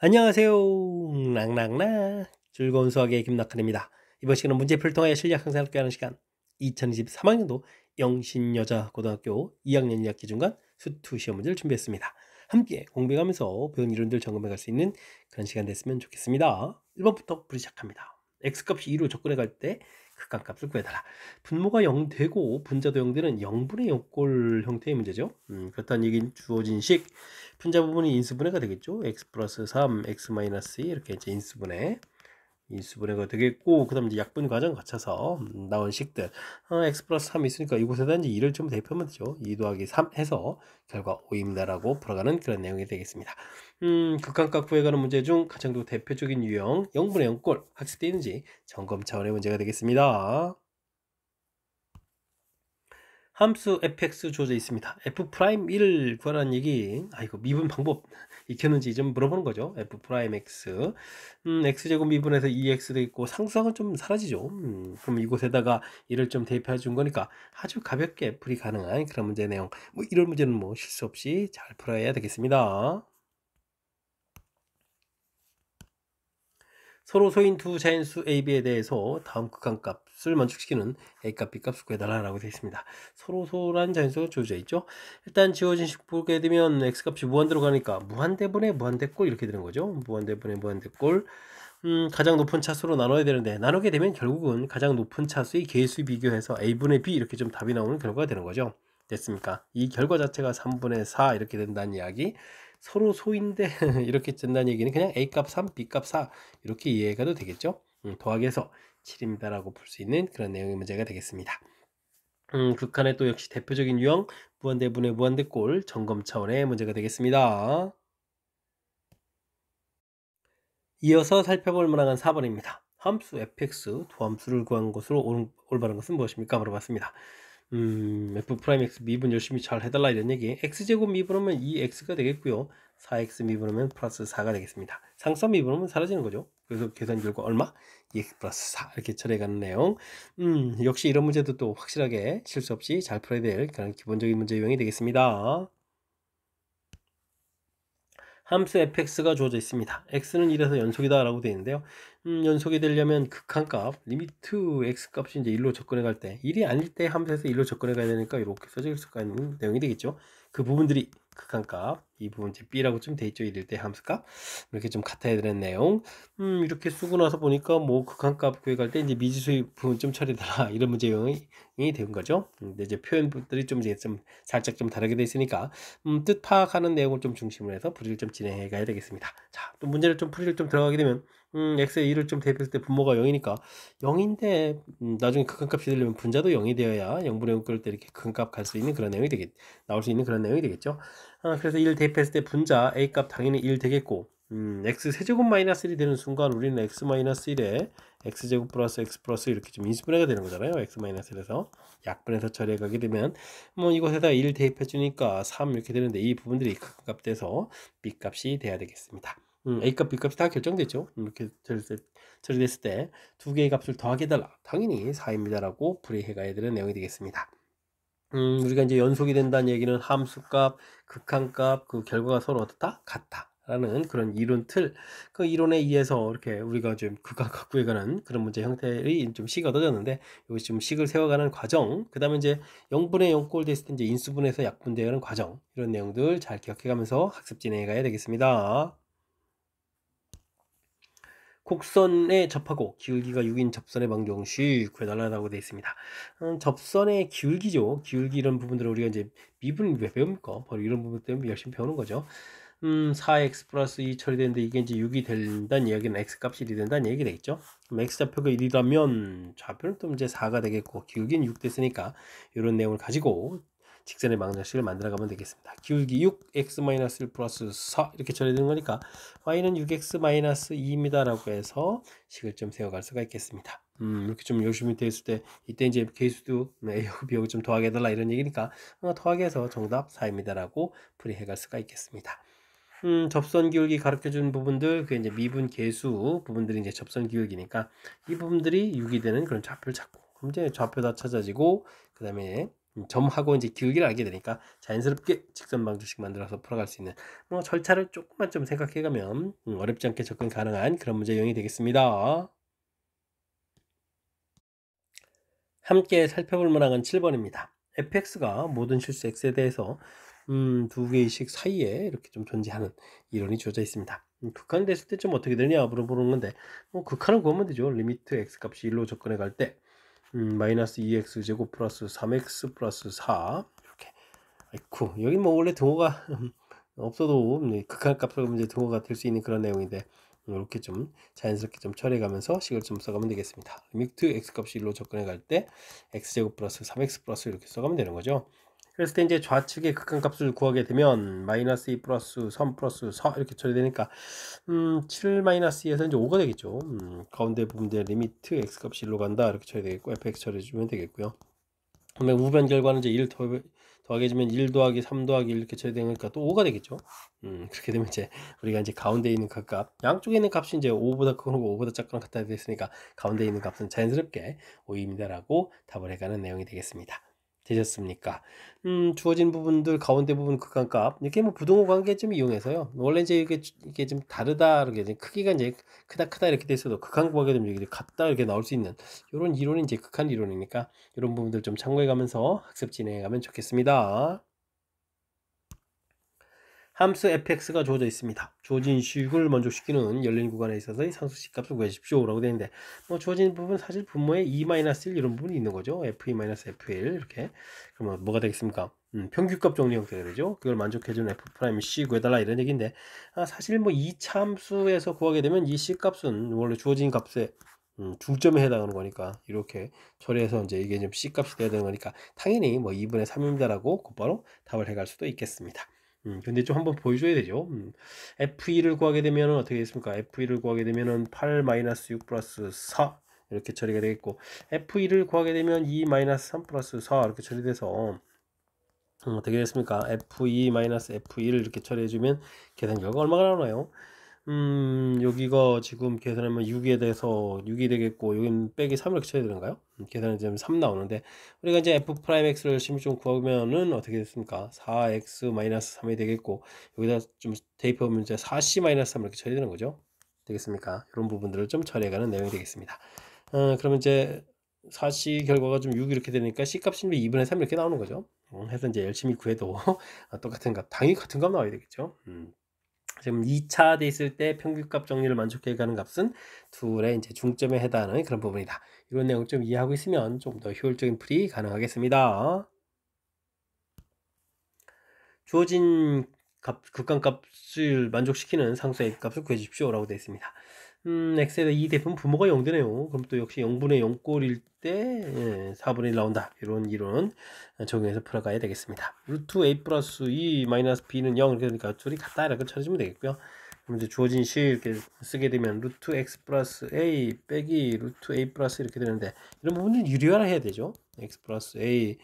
안녕하세요. 랑랑라 즐거운 수학의 김낙한입니다. 이번 시간은 문제풀이를 통하여 실력 향상을 꾀하는 시간 2023학년도 영신여자고등학교 2학년 2학기 중간 수투 시험 문제를 준비했습니다. 함께 공부하면서 배운 이론들 점검해 갈 수 있는 그런 시간 됐으면 좋겠습니다. 1번부터 풀이 시작합니다. x값이 2로 접근해 갈 때 극한값을 구해달라. 분모가 0 되고 분자도 0 되는 0분의 0꼴 형태의 문제죠. 그렇다는 얘기는 주어진 식 분자 부분이 인수분해가 되겠죠. x 플러스 3, x 마이너스 2 이렇게 이제 인수분해가 되겠고, 그 다음 이제 약분 과정 거쳐서 나온 식들 x 플러스 3 있으니까 이곳에다 이제 2를 좀 대입하면 되죠. 2 더하기 3 해서 결과 5입니다라고 풀어가는 그런 내용이 되겠습니다. 극한값 구해가는 문제 중 가장 대표적인 유형 0분의 0꼴 학습되어 있는지 점검 차원의 문제가 되겠습니다. 함수 fx 주어져 있습니다. f'1을 구하라는 얘기, 이거 미분 방법 익혔는지 좀 물어보는 거죠. f'x x제곱 미분해서 2x 되겠고 상수항은 좀 사라지죠. 그럼 이곳에다가 1을 좀 대입해 준 거니까 아주 가볍게 풀이 가능한 그런 문제 내용, 이런 문제는 실수 없이 잘 풀어야 되겠습니다. 서로 소인 두 자연수 A, B에 대해서 다음 극한값을 만족시키는 A값, B값을 구해달라고 되어 있습니다. 서로소란 자연수가 주어져 있죠. 일단 지워진 식 보게 되면 X값이 무한대로 가니까 무한대분의 무한대꼴 이렇게 되는 거죠. 무한대분의 무한대꼴. 가장 높은 차수로 나눠야 되는데 나누게 되면 결국은 가장 높은 차수의 개수 비교해서 A분의 B 이렇게 좀 답이 나오는 결과가 되는 거죠. 됐습니까? 이 결과 자체가 3분의 4 이렇게 된다는 이야기. 서로 소인데 이렇게 된다는 얘기는 그냥 A값 3, B값 4 이렇게 이해가 도 되겠죠. 더하기해서 7입니다라고 풀 수 있는 그런 내용의 문제가 되겠습니다. 극한의 또 역시 대표적인 유형 무한대분의 무한대꼴 점검 차원의 문제가 되겠습니다. 이어서 살펴볼 만한 4번입니다. 함수 fx 두 함수를 구한 것으로 올바른 것은 무엇입니까? 물어봤습니다. f'x 미분 열심히 잘 해달라 이런 얘기. x제곱 미분하면 2x가 되겠고요. 4x 미분하면 플러스 4가 되겠습니다. 상수함 미분하면 사라지는 거죠. 그래서 계산 결과 얼마? 2x 플러스 4 이렇게 처리해가는 내용. 역시 이런 문제도 또 확실하게 실수 없이 잘 풀어야 될 그런 기본적인 문제 유형이 되겠습니다. 함수 fx가 주어져 있습니다. x는 1에서 연속이다 라고 되어 있는데요. 연속이 되려면 극한값 리미트 x값이 이제 1로 접근해 갈 때 1이 아닐 때 함수에서 1로 접근해 가야 되니까 이렇게 써질 수가 있는 내용이 되겠죠. 그 부분들이 극한값, 이 부분 이제 b라고 좀 돼 있죠. 1일 때 함수값 이렇게 좀 같아야 되는 내용. 이렇게 쓰고 나서 보니까 극한값 구해갈 때 이제 미지수의 부분 좀 처리해달라 이런 문제 유형이 된 거죠. 근데 이제 표현들이 좀 이제 좀 살짝 좀 다르게 돼 있으니까 뜻 파악하는 내용을 좀 중심으로 해서 풀이를 좀 진행해 가야 되겠습니다. 자, 또 문제를 좀 풀이를 좀 들어가게 되면 x에 2를 좀 대입했을 때 분모가 0이니까 0인데 나중에 극한값이 되려면 분자도 0이 되어야 0분의 0 끓을 때 이렇게 극한값 갈 수 있는 그런 내용이 나올 수 있는 그런 내용이 되겠죠. 그래서 1 대입했을 때 분자 A값 당연히 1 되겠고 x 세제곱 마이너스 1이 되는 순간 우리는 x 마이너스 1에 x제곱 플러스 x 플러스 이렇게 좀 인수분해가 되는 거잖아요. x 마이너스 1에서 약분해서 처리해 가게 되면 이곳에다 1 대입해 주니까 3 이렇게 되는데 이 부분들이 극한값 돼서 b값이 돼야 되겠습니다. a값 b값이 다 결정됐죠. 이렇게 처리됐을 때 두 개의 값을 더하게달라 당연히 4입니다라고 풀이해 가야 되는 내용이 되겠습니다. 우리가 이제 연속이 된다는 얘기는 함수값, 극한값 그 결과가 서로 어떻다? 같다 라는 그런 이론 틀, 그 이론에 의해서 이렇게 우리가 좀 극한값 구해가는 그런 문제 형태의 좀 식이 얻어졌는데, 여기 좀 식을 세워가는 과정, 그 다음에 이제 0분의 0꼴 됐을 때 이제 인수분해서 약분되어가는 과정, 이런 내용들 잘 기억해가면서 학습 진행해 가야 되겠습니다. 곡선에 접하고 기울기가 6인 접선의 방정식 구해달라고 되어 있습니다. 접선의 기울기죠. 기울기 이런 부분들을 우리가 이제 미분을 왜 배웁니까? 바로 이런 부분 때문에 열심히 배우는 거죠. 4x 플러스 2 처리되는데 이게 이제 6이 된다는 이야기는 x값이 1이 된다는 얘기 되겠죠. 그럼 x좌표가 1이라면 좌표는 또 이제 4가 되겠고 기울기는 6 됐으니까 이런 내용을 가지고 직선의 방정식을 만들어가면 되겠습니다. 기울기 6x-1 플러스 4 이렇게 처리되는 거니까 y는 6x-2입니다 라고 해서 식을 좀 세워갈 수가 있겠습니다. 이렇게 좀 열심히 되었을 때 이때 이제 개수도 a하고 b하고 좀 더하게 해달라 이런 얘기니까 더하게 해서 정답 4입니다 라고 풀이해 갈 수가 있겠습니다. 접선 기울기 가르쳐 준 부분들, 그 이제 미분 계수 부분들이 이제 접선 기울기니까 이 부분들이 6이 되는 그런 좌표를 찾고, 그럼 이제 좌표 다 찾아지고, 그 다음에 점하고 이제 길기를 알게 되니까 자연스럽게 직선 방정식 만들어서 풀어갈 수 있는 뭐 절차를 조금만 좀 생각해가면 어렵지 않게 접근 가능한 그런 문제 유형이 되겠습니다. 함께 살펴볼 문항은 7번입니다. fx가 모든 실수 x에 대해서 두 개의 식 사이에 이렇게 좀 존재하는 이론이 주어져 있습니다. 극한이 됐을 때 좀 어떻게 되냐 물어보는 건데 뭐 극한을 구하면 되죠. 리미트 x 값이 1로 접근해 갈 때 마이너스 2x 제곱 플러스 3x 플러스 4 이렇게. 아이쿠 여기 뭐 원래 등호가 없어도 극한 값으로 이제 등호가 될 수 있는 그런 내용인데 이렇게 좀 자연스럽게 좀 처리해가면서 식을 좀 써가면 되겠습니다. 리미트 x 값이 1로 접근해 갈 때 x제곱 플러스 3x 플러스 이렇게 써가면 되는 거죠. 그랬을 때 이제 좌측의 극한 값을 구하게 되면 마이너스 2 플러스 3 플러스 4 이렇게 처리되니까 7 마이너스 2에서 이제 5가 되겠죠. 가운데 부분에 리미트 x 값이 1로 간다 이렇게 처리되겠고 fx 처리해주면 되겠고요. 그러면 우변 결과는 이제 1 더하게 해주면 1 더하기 3 더하기 1 이렇게 처리되니까 또 5가 되겠죠. 그렇게 되면 이제 우리가 이제 가운데 있는 그 값, 양쪽에 있는 값이 이제 5보다 크고 5보다 작거나 같다 됐으니까 가운데 있는 값은 자연스럽게 5입니다라고 답을 해가는 내용이 되겠습니다. 되셨습니까? 주어진 부분들 가운데 부분 극한값 이렇게 뭐 부등호 관계 좀 이용해서요. 원래 이제 이게 좀 다르다 이렇게 크기가 이제 크다 이렇게 돼 있어도 극한 구하게 되면 이게 같다 이렇게 나올 수 있는 이런 이론이 이제 극한 이론이니까 이런 부분들 좀 참고해 가면서 학습 진행해 가면 좋겠습니다. 함수 fx가 주어져 있습니다. 주어진 식을 만족시키는 열린 구간에 있어서의 상수식 값을 구해주십시오 라고 되어 있는데 뭐 주어진 부분 사실 분모에 2-1 이런 부분이 있는 거죠. f2-f1 이렇게. 그러면 뭐가 되겠습니까? 평균값 정리 형태가 되죠. 그걸 만족해주는 f'c 구해달라 이런 얘기인데 사실 뭐 2차 함수에서 구하게 되면 이 c 값은 원래 주어진 값에 중점에 해당하는 거니까 이렇게 처리해서 이제 이게 좀 c 값이 돼야 되는 거니까 당연히 뭐 2분의 3입니다라고 곧바로 답을 해갈 수도 있겠습니다. 근데 좀 한번 보여줘야 되죠. F2를 구하게 되면 어떻게 됐습니까? F2를 구하게 되면은 8-6 플러스 4 이렇게 처리가 되겠고 F2를 구하게 되면 2-3 플러스 4 이렇게 처리돼서 어떻게 됐습니까? F2-F1을 이렇게 처리해주면 계산 결과 얼마가 나오나요? 여기가 지금 계산하면 6에 대해서 6이 되겠고 여기는 빼기 3 이렇게 쳐야 되는가요? 계산은 지금 3 나오는데 우리가 이제 f'x를 열심히 좀 구하면은 어떻게 됐습니까? 4x-3이 되겠고 여기다 좀 대입해보면 이제 4c-3 이렇게 처리되는 거죠. 되겠습니까? 이런 부분들을 좀 처리해가는 내용이 되겠습니다. 그러면 이제 4c 결과가 좀 6 이렇게 되니까 c 값이 2분의 3 이렇게 나오는 거죠. 해서 이제 열심히 구해도 똑같은 값, 당연히 같은 값 나와야 되겠죠. 지금 2차 돼 있을 때 평균값 정리를 만족해 가는 값은 둘의 이제 중점에 해당하는 그런 부분이다. 이런 내용 좀 이해하고 있으면 좀 더 효율적인 풀이 가능하겠습니다. 주어진 극한값을 만족시키는 상수의 값을 구해주십시오 라고 되어 있습니다. x에다 2 대입은 부모가 0 되네요. 그럼 또 역시 0분의 0꼴일 때 4분의 1 나온다. 이런 이론 적용해서 풀어가야 되겠습니다. 루트 a 플러스 2 마이너스 b는 0 이렇게 되니까 둘이 같다 이렇게 쳐주면 되겠고요. 그럼 이제 주어진 식 이렇게 쓰게 되면 루트 x 플러스 a 빼기 루트 a 플러스 이렇게 되는데 이런 부분은 유리화를 해야 되죠. x 플러스 a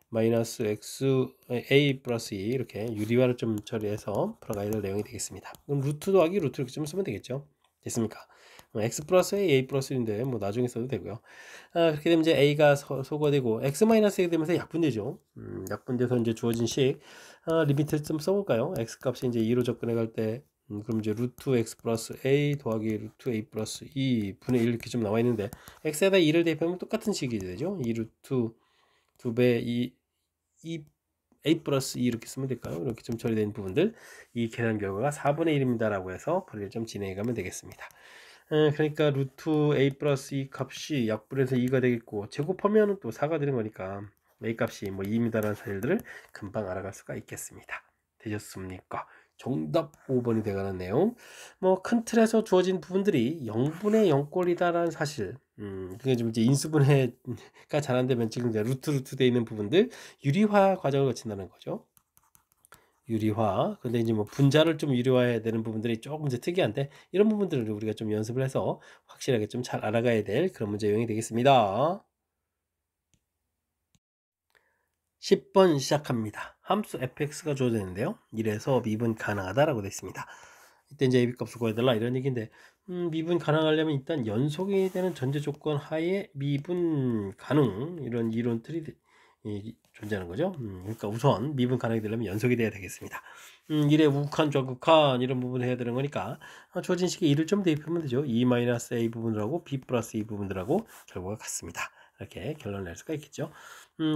마이너스 x a 플러스 2 이렇게 유리화를 좀 처리해서 풀어가야 될 내용이 되겠습니다. 그럼 루트 더하기 루트 이렇게 좀 쓰면 되겠죠. 됐습니까? x 플러스 a 플러스 1인데 뭐 나중에 써도 되고요. 그렇게 되면 이제 a가 소거되고 x 마이너스 1이 되면서 약분되죠. 약분돼서 이제 주어진 식 리미트를 좀 써볼까요? x 값이 이제 2로 접근해 갈 때 그럼 이제 루트 x 플러스 a 더하기 루트 a 플러스 2 분의 1 이렇게 좀 나와 있는데 x에다 2를 대입하면 똑같은 식이 되죠. 2 루트 2배 2 a 플러스 2 이렇게 쓰면 될까요? 이렇게 좀 처리된 부분들 이 계산 결과가 4분의 1입니다 라고 해서 풀이를 좀 진행해 가면 되겠습니다. 그러니까 루트 a 플러스 2 값이 약분해서 2가 되겠고 제곱하면 또 4가 되는 거니까 a 값이 뭐 2입니다라는 사실들을 금방 알아갈 수가 있겠습니다. 되셨습니까? 정답 5번이 되가는 내용. 뭐 큰 틀에서 주어진 부분들이 0분의 0꼴이다라는 사실. 그게 좀 이제 인수분해가 잘 안 되면 지금 이제 루트 돼 있는 부분들 유리화 과정을 거친다는 거죠. 유리화. 근데 이제 뭐 분자를 좀 유리화해야 되는 부분들이 조금 이제 특이한데 이런 부분들을 우리가 좀 연습을 해서 확실하게 좀 잘 알아가야 될 그런 문제 유형이 되겠습니다. 10번 시작합니다. 함수 fx가 주어져 있는데요. 1에서 미분 가능하다라고 되어 있습니다. 이때 이제 ab 값을 구해달라 이런 얘기인데 미분 가능하려면 일단 연속이 되는 전제 조건 하에 미분 가능 이런 이론 틀이 존재하는 거죠. 그러니까 우선 미분 가능이 되려면 연속이 돼야 되겠습니다. 1의 우극한 좌극한 이런 부분을 해야 되는 거니까 주어진 식에 2를 좀 대입하면 되죠. 2-a 부분들하고 b 플러스 2 부분들하고 결과가 같습니다. 이렇게 결론을 낼 수가 있겠죠.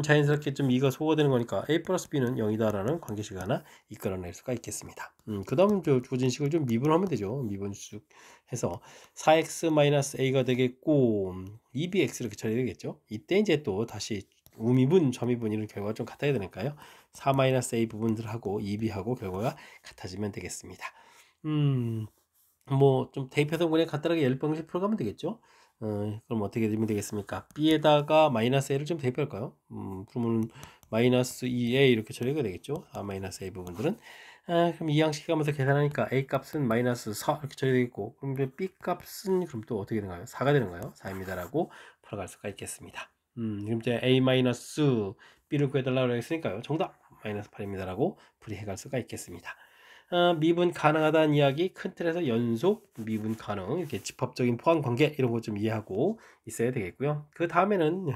자연스럽게 좀 2가 소거되는 거니까 a 플러스 b는 0이다라는 관계식을 하나 이끌어낼 수가 있겠습니다. 그 다음 주어진 식을 좀 미분하면 되죠. 미분식 해서 4x-a가 되겠고 2bx 이렇게 처리가 되겠죠. 이때 이제 또 다시 우미분, 점이분 이런 결과가 좀 같아야 되니까요. 4-a 부분들하고 2b하고 결과가 같아지면 되겠습니다. 뭐 좀 대입해서 그냥 간단하게 열방식 풀어가면 되겠죠. 그럼 어떻게 되면 되겠습니까? b에다가 마이너스 a를 좀 대입할까요? 그러면 마이너스 2a 이렇게 처리가 되겠죠. 4-a 부분들은. 그럼 이 양식 하면서 계산하니까 a 값은 마이너스 4 이렇게 처리되겠고, 그럼 이제 b 값은 그럼 또 어떻게 되나요? 4가 되는가요? 4입니다라고 풀어갈 수가 있겠습니다. 그럼 이제 a 마이너스 b를 구해달라고 했으니까요. 정답 마이너스 8입니다라고 풀이해갈 수가 있겠습니다. 미분 가능하다는 이야기, 큰 틀에서 연속, 미분 가능, 이렇게 집합적인 포함 관계 이런 거 좀 이해하고 있어야 되겠고요. 그 다음에는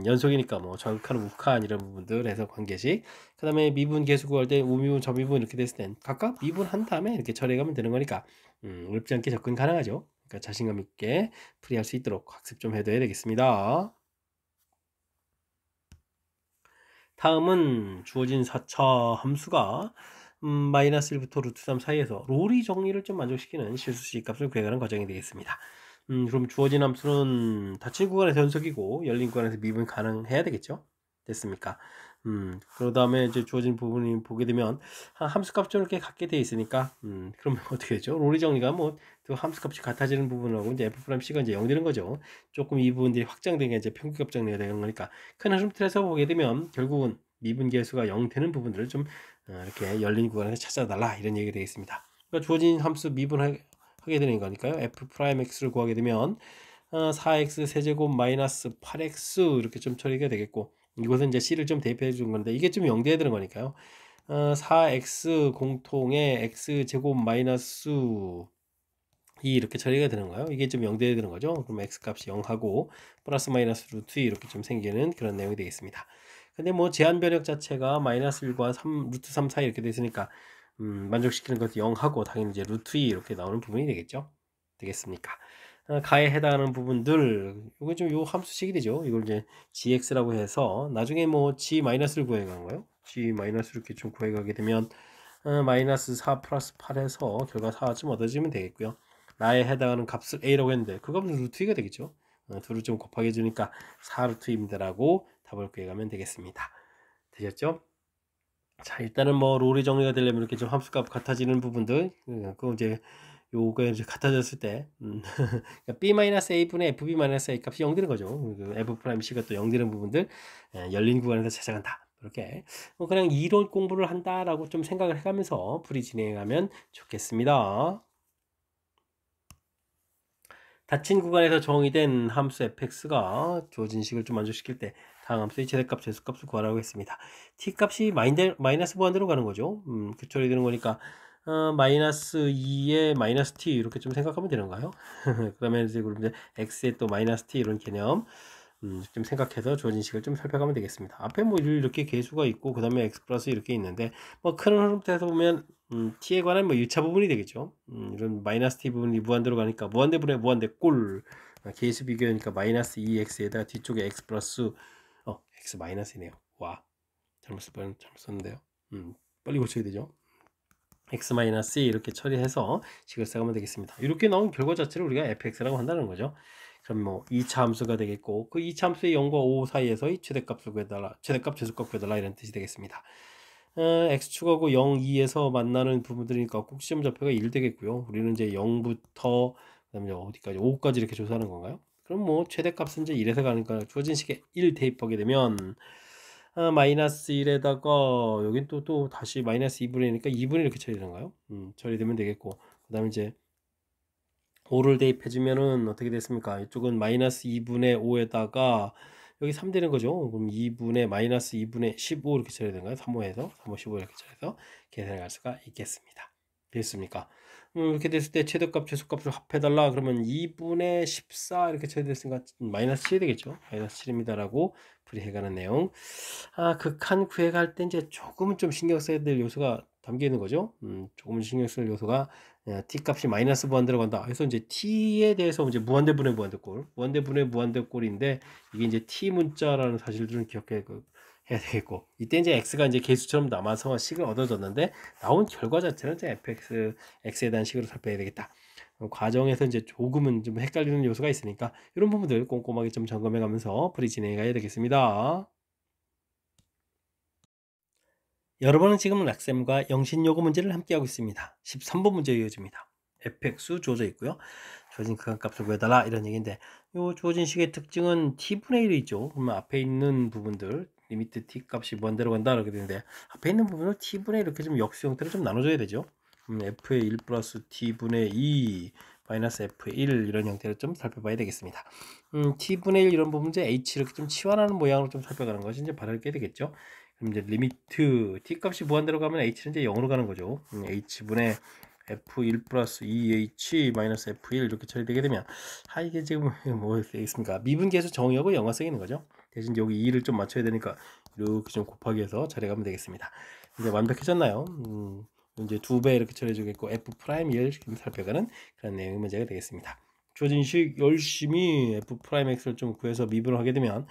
연속이니까 뭐 좌극한, 우극한 이런 부분들에서 관계식, 그 다음에 미분 계수 구할 때 우미분, 점미분 이렇게 됐을 땐 각각 미분한 다음에 이렇게 처리해가면 되는 거니까 어렵지 않게 접근 가능하죠. 그러니까 자신감 있게 풀이할 수 있도록 학습 좀 해둬야 되겠습니다. 다음은 주어진 4차 함수가 마이너스 1부터 루트 3 사이에서 로리 정리를 좀 만족시키는 실수식 값을 구해가는 과정이 되겠습니다. 그럼 주어진 함수는 닫힌 구간에서 연속이고 열린 구간에서 미분 가능해야 되겠죠? 됐습니까? 그 다음에 이제 주어진 부분이 보게 되면 함수 값 좀 이렇게 같게 돼 있으니까 그러면 어떻게 되죠? 로리 정리가 뭐 그 함수 값이 같아지는 부분하고 이제 f'(c가 이제 0 되는 거죠. 조금 이 부분들이 확장된 게 이제 평균값 정리가 되는 거니까 큰 흐름 틀에서 보게 되면 결국은 미분 계수가 0 되는 부분들을 좀 이렇게 열린 구간에서 찾아달라 이런 얘기가 되겠습니다. 그러니까 주어진 함수 미분하게 되는 거니까요. f'x를 구하게 되면 4x 세제곱 마이너스 8x 이렇게 좀 처리가 되겠고, 이것은 이제 c를 좀 대입해 준 건데 이게 좀 0 돼야 되는 거니까요. 4x 공통의 x제곱 마이너스 2 이렇게 처리가 되는 거예요. 이게 좀 0 돼야 되는 거죠. 그럼 x 값이 0하고 플러스 마이너스 루트 2 이렇게 좀 생기는 그런 내용이 되겠습니다. 근데 뭐 제한 변역 자체가 마이너스 1과 3, 루트 3 사이 이렇게 됐으니까 만족시키는 것도 0하고 당연히 이제 루트 2 이렇게 나오는 부분이 되겠죠. 되겠습니까? 가에 해당하는 부분들, 이거 좀 요 함수식이 되죠. 이걸 이제 gx라고 해서 나중에 뭐 g 마이너스를 구해가는 거예요. g 마이너스 이렇게 좀 구해가게 되면 마이너스 4 플러스 8에서 결과 4쯤 얻어지면 되겠고요. 나에 해당하는 값을 a라고 했는데 그 값은 루트 2가 되겠죠. 둘을 좀 곱하게 해주니까 4 루트 2입니다라고 답을 구해가면 되겠습니다. 되셨죠? 자, 일단은 뭐 롤이 정리가 되려면 이렇게 좀 함수값 같아지는 부분들, 그거 이제 요거 이제 같아졌을 때 그러니까 b-a분의 fb-a 값이 0 되는 거죠. f'c가 또 0 되는 부분들 열린 구간에서 찾아간다. 이렇게 뭐 그냥 이론 공부를 한다라고 좀 생각을 해가면서 풀이 진행하면 좋겠습니다. 닫힌 구간에서 정의된 함수 fx가 주어진 식을 좀 만족시킬 때 다음 함수의 최대값, 제수값을 구하라고 했습니다. t값이 마이너스 무한대로 가는 거죠. 그 처리되는 거니까 마이너스 2에 마이너스 t 이렇게 좀 생각하면 되는가요? 그러면 이제 x에 또 마이너스 t 이런 개념 좀 생각해서 주어진 식을 좀 살펴가면 되겠습니다. 앞에 뭐 이렇게 계수가 있고 그 다음에 x 플러스 이렇게 있는데 뭐 큰 흐름에서 보면 t에 관한 뭐 1차 부분이 되겠죠. 이런 마이너스 t 부분이 무한대로 가니까 무한대분의 무한대 꼴 계수 비교하니까 마이너스 2x에다가 뒤쪽에 x 플러스 x 마이너스이네요. 와 잘못 썼는데요. 빨리 고쳐야 되죠. x 마이너스 이렇게 처리해서 식을 써가면 되겠습니다. 이렇게 나온 결과 자체를 우리가 fx라고 한다는 거죠. 그럼 뭐 2차 함수가 되겠고 그 2차 함수의 0과 5 사이에서의 최대값을 구해달라, 최대값, 제수값 구해달라 이런 뜻이 되겠습니다. x축하고 0, 2에서 만나는 부분들이니까 꼭지점 좌표가 1 되겠고요. 우리는 이제 0부터 그다음에 어디까지 5까지 이렇게 조사하는 건가요? 그럼 뭐 최대값은 이제 1에서 가니까 주어진 식에 1 대입하게 되면 마이너스 1에다가 여긴 또 다시 마이너스 2분이니까 2분이 이렇게 처리되는가요? 처리되면 되겠고 그 다음에 이제 5를 대입해주면은 어떻게 됐습니까? 이쪽은 마이너스 2분의 5에다가 여기 3 되는 거죠. 그럼 2분의 마이너스 2분의 15 이렇게 처리되는가요? 3호에서 3호 15 이렇게 처리해서 계산해 갈 수가 있겠습니다. 됐습니까? 이렇게 됐을 때 최대값, 최소값을 합해달라 그러면 2분의 14 이렇게 처리됐으니까 마이너스 7이 되겠죠. 마이너스 7입니다라고 풀이해가는 내용. 극한 구해갈 때 이제 조금은 좀 신경 써야 될 요소가 담겨 있는 거죠. 조금 신경 쓸 요소가 t 값이 마이너스 무한대로 간다. 그래서 이제 t에 대해서 이제 무한대분의 무한대꼴, 무한대분의 무한대꼴인데 이게 이제 t 문자라는 사실들은 기억해 해야 되겠고, 이때 이제 x가 이제 개수처럼 남아서 식을 얻어졌는데 나온 결과 자체는 이제 fx x에 대한 식으로 살펴야 되겠다. 과정에서 이제 조금은 좀 헷갈리는 요소가 있으니까 이런 부분들 꼼꼼하게 좀 점검해 가면서 풀이 진행해 가야 되겠습니다. 여러분은 지금 락셈과 영신요구 문제를 함께하고 있습니다. 13번 문제 이어집니다. fx 주어져 있고요. 주어진 극한값을 구해달라 이런 얘기인데, 요 주어진 식의 특징은 t분의 1이죠. 그러면 앞에 있는 부분들 리미트 t 값이 무한대로 간다 이렇게 되는데, 앞에 있는 부분을 t분의 이렇게 좀 역수 형태로 좀 나눠줘야 되죠. f의 1 플러스 t분의 2 마이너스 f의 1 이런 형태로 좀 살펴봐야 되겠습니다. t분의 1 이런 부분 이제 h 이렇게 좀 치환하는 모양으로 좀 살펴가는 것이 이제 바르게 되겠죠. 그럼 이제 리미트 t 값이 무한대로 가면 h는 이제 0으로 가는 거죠. h분의 f1 플러스 2h 마이너스 f1 이렇게 처리되게 되면, 이게 지금 뭐 되겠습니까? 미분계수 정의하고 연관성이 있는 거죠. 대신 여기 2를 좀 맞춰야 되니까 이렇게 좀 곱하기 해서 처리하면 되겠습니다. 이제 완벽해졌나요? 이제 2배 이렇게 처리해주겠고 f 프라임 1 살펴가는 그런 내용의 문제가 되겠습니다. 주어진 식 열심히 f 프라임 x를 좀 구해서 미분을 하게 되면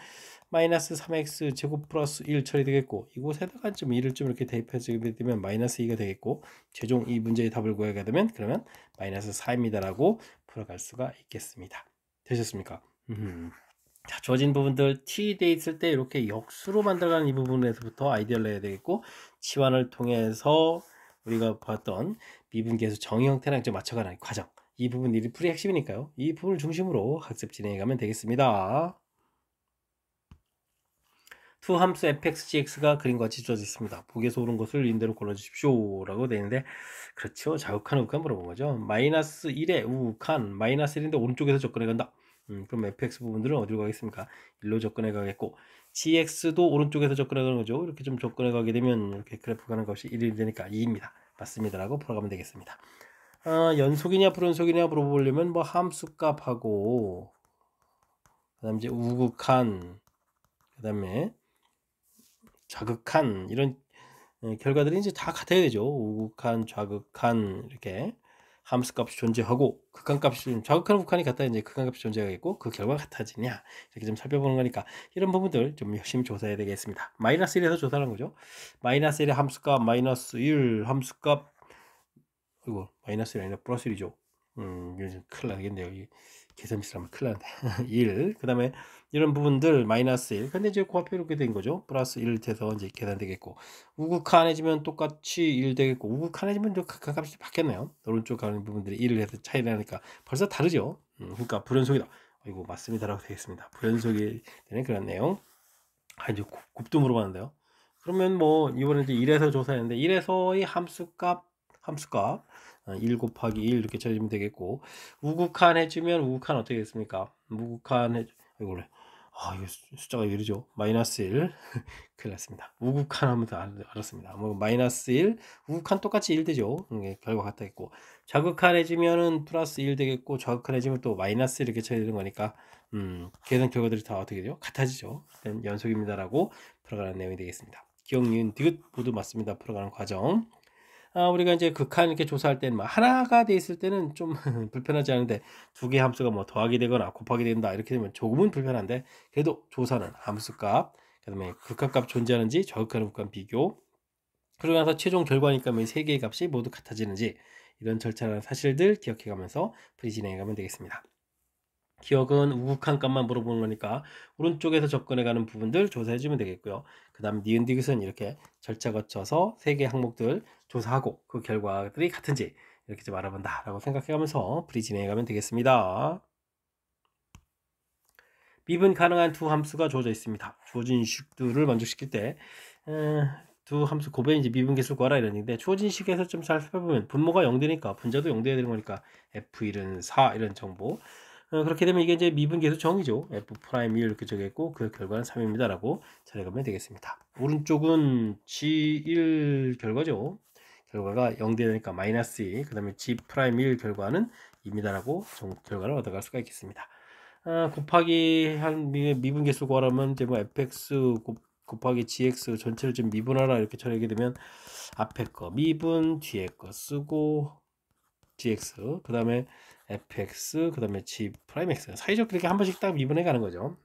마이너스 3x 제곱 플러스 1 처리되겠고, 이곳에다가 좀 2를 좀 이렇게 대입해주게 되면 마이너스 2가 되겠고, 최종 이 문제의 답을 구하게 되면 그러면 마이너스 4입니다라고 풀어갈 수가 있겠습니다. 되셨습니까? 자, 주어진 부분들 t 돼 있을 때 이렇게 역수로 만들어가는 이 부분에서부터 아이디어를 내야 되겠고, 치환을 통해서 우리가 봤던 미분계수 정의 형태랑 좀 맞춰가는 과정, 이 부분이 풀이 핵심이니까요. 이 부분을 중심으로 학습 진행해 가면 되겠습니다. 두 함수 fxgx가 그림과 같이 주어져 있습니다. 보기에서 옳은 것을 인대로 골라주십시오 라고 되는데, 그렇죠. 자극한 우극한 물어본 거죠. 마이너스 1에 우극한 마이너스 1인데 오른쪽에서 접근해 간다. 그럼 fx 부분들은 어디로 가겠습니까? 1로 접근해 가겠고, gx도 오른쪽에서 접근해 가는 거죠. 이렇게 좀 접근해 가게 되면 이렇게 그래프 가는 것이 1이 되니까 2입니다. 맞습니다 라고 풀어가면 되겠습니다. 연속이냐 불연속이냐 물어보려면 뭐 함수값하고, 그 다음 이제 우극한, 그 다음에 좌극한 이런 결과들이 이제 다 같아야 되죠. 우극한, 좌극한 이렇게 함수값이 존재하고, 극한값이 좌극한, 우극한이 같아 이제 극한값이 존재하겠고, 그 결과가 같아지냐 이렇게 좀 살펴보는 거니까 이런 부분들 좀 열심히 조사해야 되겠습니다. 마이너스 1에서 조사하는 거죠. 마이너스 1의 함수값 마이너스 1 함수값, 이거 마이너스 1이 아니라 플러스 1이죠. 이거 큰일 나겠네요. 계산 미스하면 큰일 나는데 1, 그 다음에 이런 부분들 마이너스 1, 근데 이제 그 앞에 이렇게 된 거죠. 플러스 1 돼서 이제 계산되겠고, 우극한해지면 똑같이 1 되겠고, 우극한해지면 또 극한값이 바뀌었네요. 오른쪽 가는 부분들이 1을 해서 차이를 하니까 벌써 다르죠. 그러니까 불연속이다. 이거 맞습니다라고 되겠습니다. 불연속이 되는 그런 내용. 이제 곱도 물어봤는데요. 그러면 뭐 이번에 이제 1에서 조사했는데, 1에서의 함수값 1 곱하기 1 이렇게 쳐주면 되겠고, 우극한 해주면 우극한 어떻게 됐습니까? 우극한 해주, 이거 원래 이거 숫자가 왜 이러죠? 마이너스 1 큰일 났습니다. 우극한 하면서 알았습니다. 뭐 마이너스 1 우극한 똑같이 1 되죠. 결과 같다 했고, 좌극한 해주면은 플러스 1 되겠고, 좌극한 해주면 또 마이너스 1 이렇게 쳐야 되는 거니까 계산 결과들이 다 어떻게 되죠? 같아지죠. 연속입니다라고 풀어가는 내용이 되겠습니다. 기억, 니은, 디귿 모두 맞습니다. 풀어가는 과정. 우리가 이제 극한 이렇게 조사할 때는 하나가 돼 있을 때는 좀 불편하지 않은데, 두 개 함수가 뭐 더하기 되거나 곱하기 된다 이렇게 되면 조금은 불편한데, 그래도 조사는 함수값, 그 다음에 극한값 존재하는지 좌극한 우극한 비교, 그러고 나서 최종 결과니까 이 세 개의 값이 모두 같아지는지, 이런 절차라는 사실들 기억해 가면서 풀이 진행해 가면 되겠습니다. 기억은 우극한 값만 물어보는 거니까 오른쪽에서 접근해 가는 부분들 조사해 주면 되겠고요. 그 다음 니은 디귿은 이렇게 절차 거쳐서 3개 항목들 조사하고 그 결과들이 같은지 이렇게 좀 알아본다 라고 생각해 가면서 풀이 진행해 가면 되겠습니다. 미분 가능한 두 함수가 주어져 있습니다. 주어진 식들을 만족시킬 때 두 함수 곱해 이제 미분계수를 구하라 이런 얘기인데, 주어진 식에서 좀 잘 살펴보면 분모가 0되니까 분자도 0돼야 되는 거니까 f1은 4 이런 정보, 그렇게 되면 이게 이제 미분계수 정의죠. f'1 이렇게 적겠고 그 결과는 3입니다라고 찾아가면 되겠습니다. 오른쪽은 G1 결과죠. 결과가 0 되니까 마이너스 2, 그 다음에 G 프라임 1 결과는 2입니다라고 결과를 얻어갈 수가 있겠습니다. 곱하기 한 미분계수 구하려면 이제 뭐 fx 곱하기 gx 전체를 좀 미분하라 이렇게 처리하게 되면 앞에 거 미분, 뒤에 거 쓰고 gx, 그 다음에 fx, 그 다음에 g 프라임 x 사이좋게 이렇게 한 번씩 딱 미분해 가는 거죠.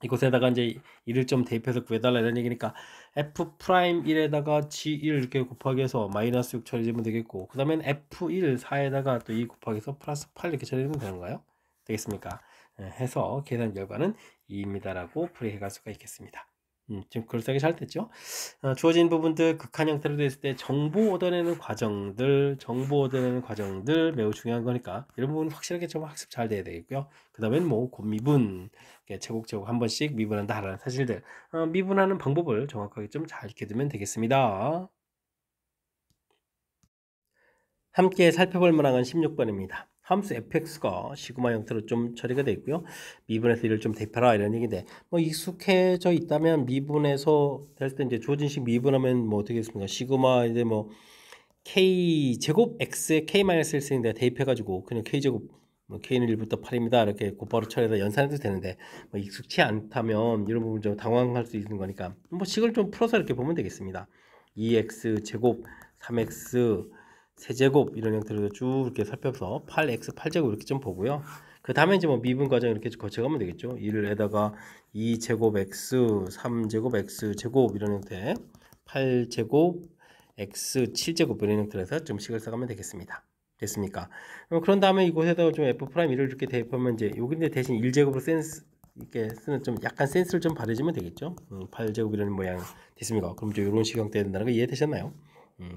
이곳에다가 이제 1을 좀 대입해서 구해달라 이런 얘기니까 f 프라임 1에다가 g1 이렇게 곱하기 해서 마이너스 6 처리하면 되겠고, 그 다음엔 f1 4에다가 또 2 곱하기 해서 플러스 8 이렇게 처리하면 되는 거예요. 되겠습니까? 해서 계산 결과는 2입니다라고 풀이해 갈 수가 있겠습니다. 좀 그럴싸하게 잘 됐죠? 주어진 부분들 극한 형태로 됐을 때 정보 얻어내는 과정들 매우 중요한 거니까 이런 부분 확실하게 좀 학습 잘 돼야 되겠고요. 그 다음엔 뭐 곱미분, 제곱제곱 한 번씩 미분한다라는 사실들, 미분하는 방법을 정확하게 좀 잘 익혀 두면 되겠습니다. 함께 살펴볼 문항은 16번입니다. 함수 fx가 시그마 형태로 좀 처리가 되어 있고요. 미분해서 1을 좀 대입하라 이런 얘기인데, 뭐 익숙해져 있다면 미분해서 될 때 이제 주어진식 미분하면 뭐 어떻게 됐습니까? 시그마 이제 뭐 k 제곱 x에 k 마이너스 1 쓰는데 대입해가지고 그냥 k 제곱 뭐 k는 1부터 8입니다 이렇게 곧바로 처리해서 연산해도 되는데, 뭐 익숙치 않다면 이런 부분 좀 당황할 수 있는 거니까 뭐 식을 좀 풀어서 이렇게 보면 되겠습니다. 2x 제곱 3x 세제곱 이런 형태로 쭉 이렇게 살펴서 8x 8제곱 이렇게 좀 보고요. 그 다음에 이제 뭐 미분 과정 이렇게 거쳐가면 되겠죠. 1에다가 2제곱 x 3제곱 x 제곱 이런 형태, 8제곱 x 7제곱 이런 형태로 해서 좀 식을 써가면 되겠습니다. 됐습니까? 그런 다음에 이곳에다가 좀 f 프라임 1을 이렇게 대입하면 이제 여기인데 대신 1제곱으로 센스 이렇게 쓰는 좀 약간 센스를 좀 바르시면 되겠죠. 8제곱 이라는 모양 됐습니까? 그럼 좀 이런 식 형태가 된다는 거 이해되셨나요?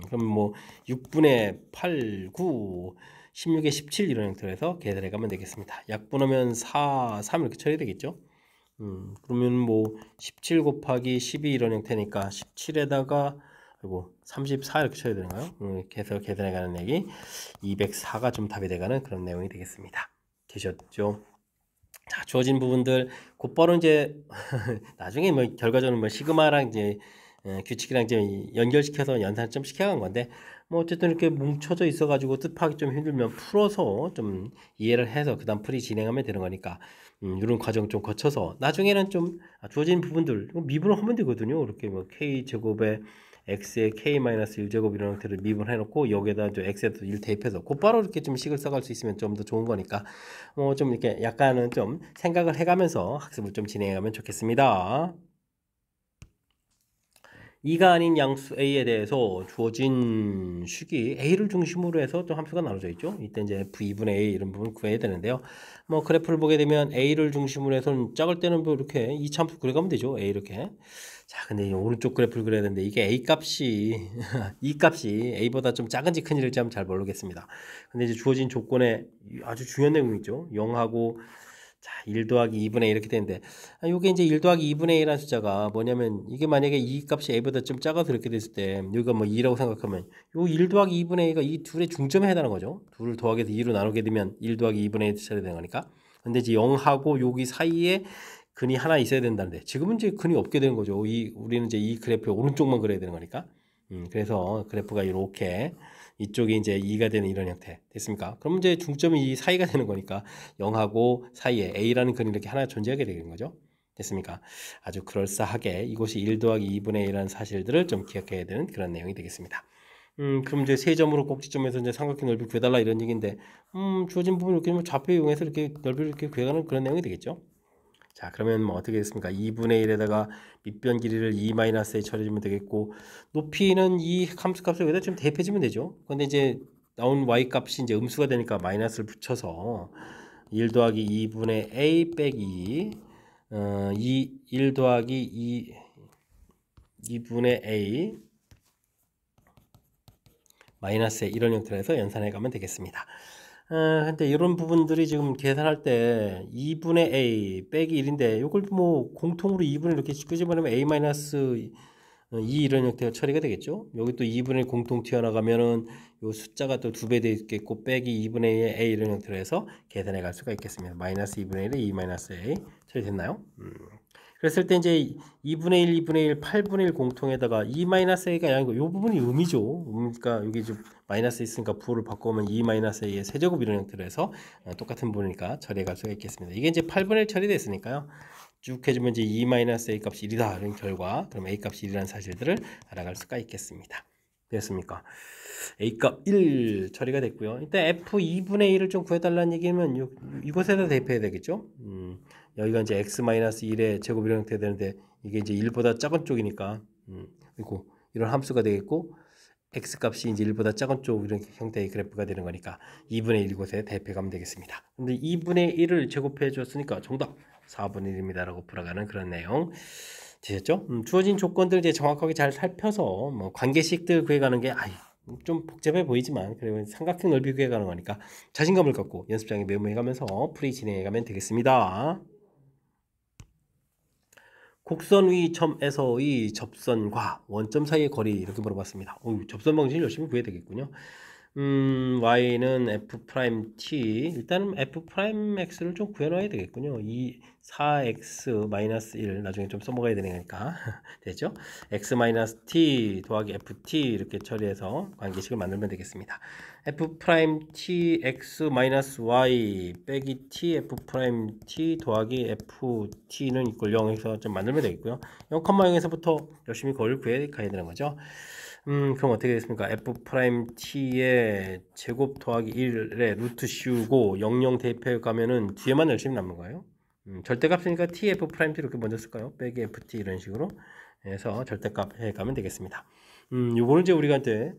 그럼 뭐 6분의 8, 9, 16에 17 이런 형태로 해서 계산해 가면 되겠습니다. 약분하면 4, 3 이렇게 처리되겠죠. 그러면 뭐 17 곱하기 12 이런 형태니까 17에다가 그리고 34 이렇게 쳐야 되나요? 이렇게 해서 계산해 가는 얘기 204가 좀 답이 돼가는 그런 내용이 되겠습니다. 되셨죠? 자, 주어진 부분들 곧바로 이제 나중에 뭐 결과적으로 뭐 시그마랑 이제 규칙이랑 이제 연결시켜서 연산을 좀 시켜간 건데, 뭐 어쨌든 이렇게 뭉쳐져 있어가지고 뜻하기 좀 힘들면 풀어서 좀 이해를 해서 그다음 풀이 진행하면 되는 거니까 이런 과정 좀 거쳐서 나중에는 좀 주어진 부분들 미분을 하면 되거든요. 이렇게 뭐 k 제곱에 x에 k-1제곱 이런 형태를 미분해 놓고 여기에다 이제 x에도 1 대입해서 곧바로 이렇게 좀 식을 써갈 수 있으면 좀 더 좋은 거니까 좀 이렇게 약간은 좀 생각을 해가면서 학습을 좀 진행하면 좋겠습니다. 2가 아닌 양수 a에 대해서 주어진 식이 a를 중심으로 해서 또 함수가 나눠져 있죠. 이때 이제 f2분의 a 이런 부분 구해야 되는데요. 뭐 그래프를 보게 되면 a를 중심으로 해서 작을 때는 뭐 이렇게 이차함수 그려가면 되죠. a 이렇게. 자, 근데 이 오른쪽 그래프를 그려야 되는데 이게 a 값이 이 값이 a보다 좀 작은지 큰지를 잘 모르겠습니다. 근데 이제 주어진 조건에 아주 중요한 내용이 있죠. 0하고 자, 1 더하기 2분의 1 이렇게 되는데, 요게 이제 1 더하기 2분의 1이라는 숫자가 뭐냐면, 이게 만약에 이 값이 a보다 좀 작아서 이렇게 됐을 때, 여기가 뭐 2라고 생각하면, 요 1 더하기 2분의 1가 이 둘의 중점에 해당하는 거죠. 둘을 더하기 해서 2로 나누게 되면 1 더하기 2분의 1 처리 되는 거니까. 근데 이제 0하고 여기 사이에 근이 하나 있어야 된다는데, 지금은 이제 근이 없게 되는 거죠. 우리는 이제 이 그래프의 오른쪽만 그려야 되는 거니까. 그래서 그래프가 이렇게 이쪽이 이제 2가 되는 이런 형태 됐습니까? 그럼 이제 중점이 이 사이가 되는 거니까 0하고 사이에 A라는 근이 이렇게 하나 존재하게 되는 거죠. 됐습니까? 아주 그럴싸하게 이곳이 1 더하기 2분의 1이라는 사실들을 좀 기억해야 되는 그런 내용이 되겠습니다. 그럼 이제 세 점으로 꼭지점에서 이제 삼각형 넓이 구해달라 이런 얘기인데, 주어진 부분 이렇게 뭐 좌표 이용해서 이렇게 넓이를 이렇게 구해가는 그런 내용이 되겠죠. 자, 그러면 뭐 어떻게 됐습니까? 2분의 1에다가 밑변 길이를 2-a에 처리해주면 되겠고, 높이는 이 함수 값을 여기다 좀 대입해주면 되죠. 근데 이제 나온 y 값이 이제 음수가 되니까 마이너스를 붙여서 1 더하기 2분의 a 빼기 1 더하기 2분의 a 마이너스의 이런 형태로 해서 연산해 가면 되겠습니다. 근데 이런 부분들이 지금 계산할 때 2분의 a 빼기 1인데 이걸 뭐 공통으로 2분의 이렇게 끄집어내면 a 마이너스 2 이런 형태가 처리가 되겠죠. 여기 또 2분의 1 공통 튀어나가면은 요 숫자가 또 2배 되겠고 빼기 2분의 a 이런 형태로 해서 계산해 갈 수가 있겠습니다. 마이너스 2분의 1에 2 마이너스 a 처리됐나요? 그랬을 때 이제 2분의 1, 2분의 1, 8분의 1 공통에다가 2-a가 아니고 이 부분이 음이죠. 그러니까 여기 좀 마이너스 있으니까 부호를 바꾸면 2-a의 세제곱 이런 형태로 해서 똑같은 부분이니까 처리해 갈 수가 있겠습니다. 이게 이제 8분의 1 처리됐으니까요. 쭉 해주면 이제 2-a 값이 1이다 이런 결과, 그럼 a 값이 1이라는 사실들을 알아갈 수가 있겠습니다. 됐습니까? a 값 1 처리가 됐고요. 일단 f 2분의 1을 좀 구해달라는 얘기면 이곳에다 대입해야 되겠죠. 여기가 이제 x-1의 제곱 이런 형태가 되는데 이게 이제 1보다 작은 쪽이니까 그리고 이런 함수가 되겠고 x 값이 이제 1보다 작은 쪽 이런 형태의 그래프가 되는 거니까 2분의 1 이곳에 대입해 가면 되겠습니다. 근데 2분의 1을 제곱해 줬으니까 정답 4분의 1입니다 라고 풀어가는 그런 내용 되셨죠? 주어진 조건들 이제 정확하게 잘 살펴서 뭐 관계식들 구해가는 게 좀 복잡해 보이지만 그리고 삼각형 넓이 구해가는 거니까 자신감을 갖고 연습장에 메모해가면서 풀이 진행해가면 되겠습니다. 곡선 위 점에서의 접선과 원점 사이의 거리 이렇게 물어봤습니다. 접선 방식 열심히 구해야 되겠군요. y는 f't 일단은 f'x를 좀 구해놔야 되겠군요. 이 4x-1 나중에 좀 써먹어야 되니까 됐죠? x-t 더하기 ft 이렇게 처리해서 관계식을 만들면 되겠습니다. f'tx-y 빼기 t f't 더하기 ft는 이꼴 0에서 좀 만들면 되겠고요. 0,0에서부터 열심히 거리를 구해 가야 되는 거죠. 그럼 어떻게 되겠습니까? f't의 제곱 더하기 1에 루트 씌우고 00 대입해 가면은 뒤에만 열심히 남는 거예요. 절대값이니까 t f't 이렇게 먼저 쓸까요? 빼기 ft 이런 식으로 해서 절대값 해 가면 되겠습니다. 요거는 이제 우리가 이제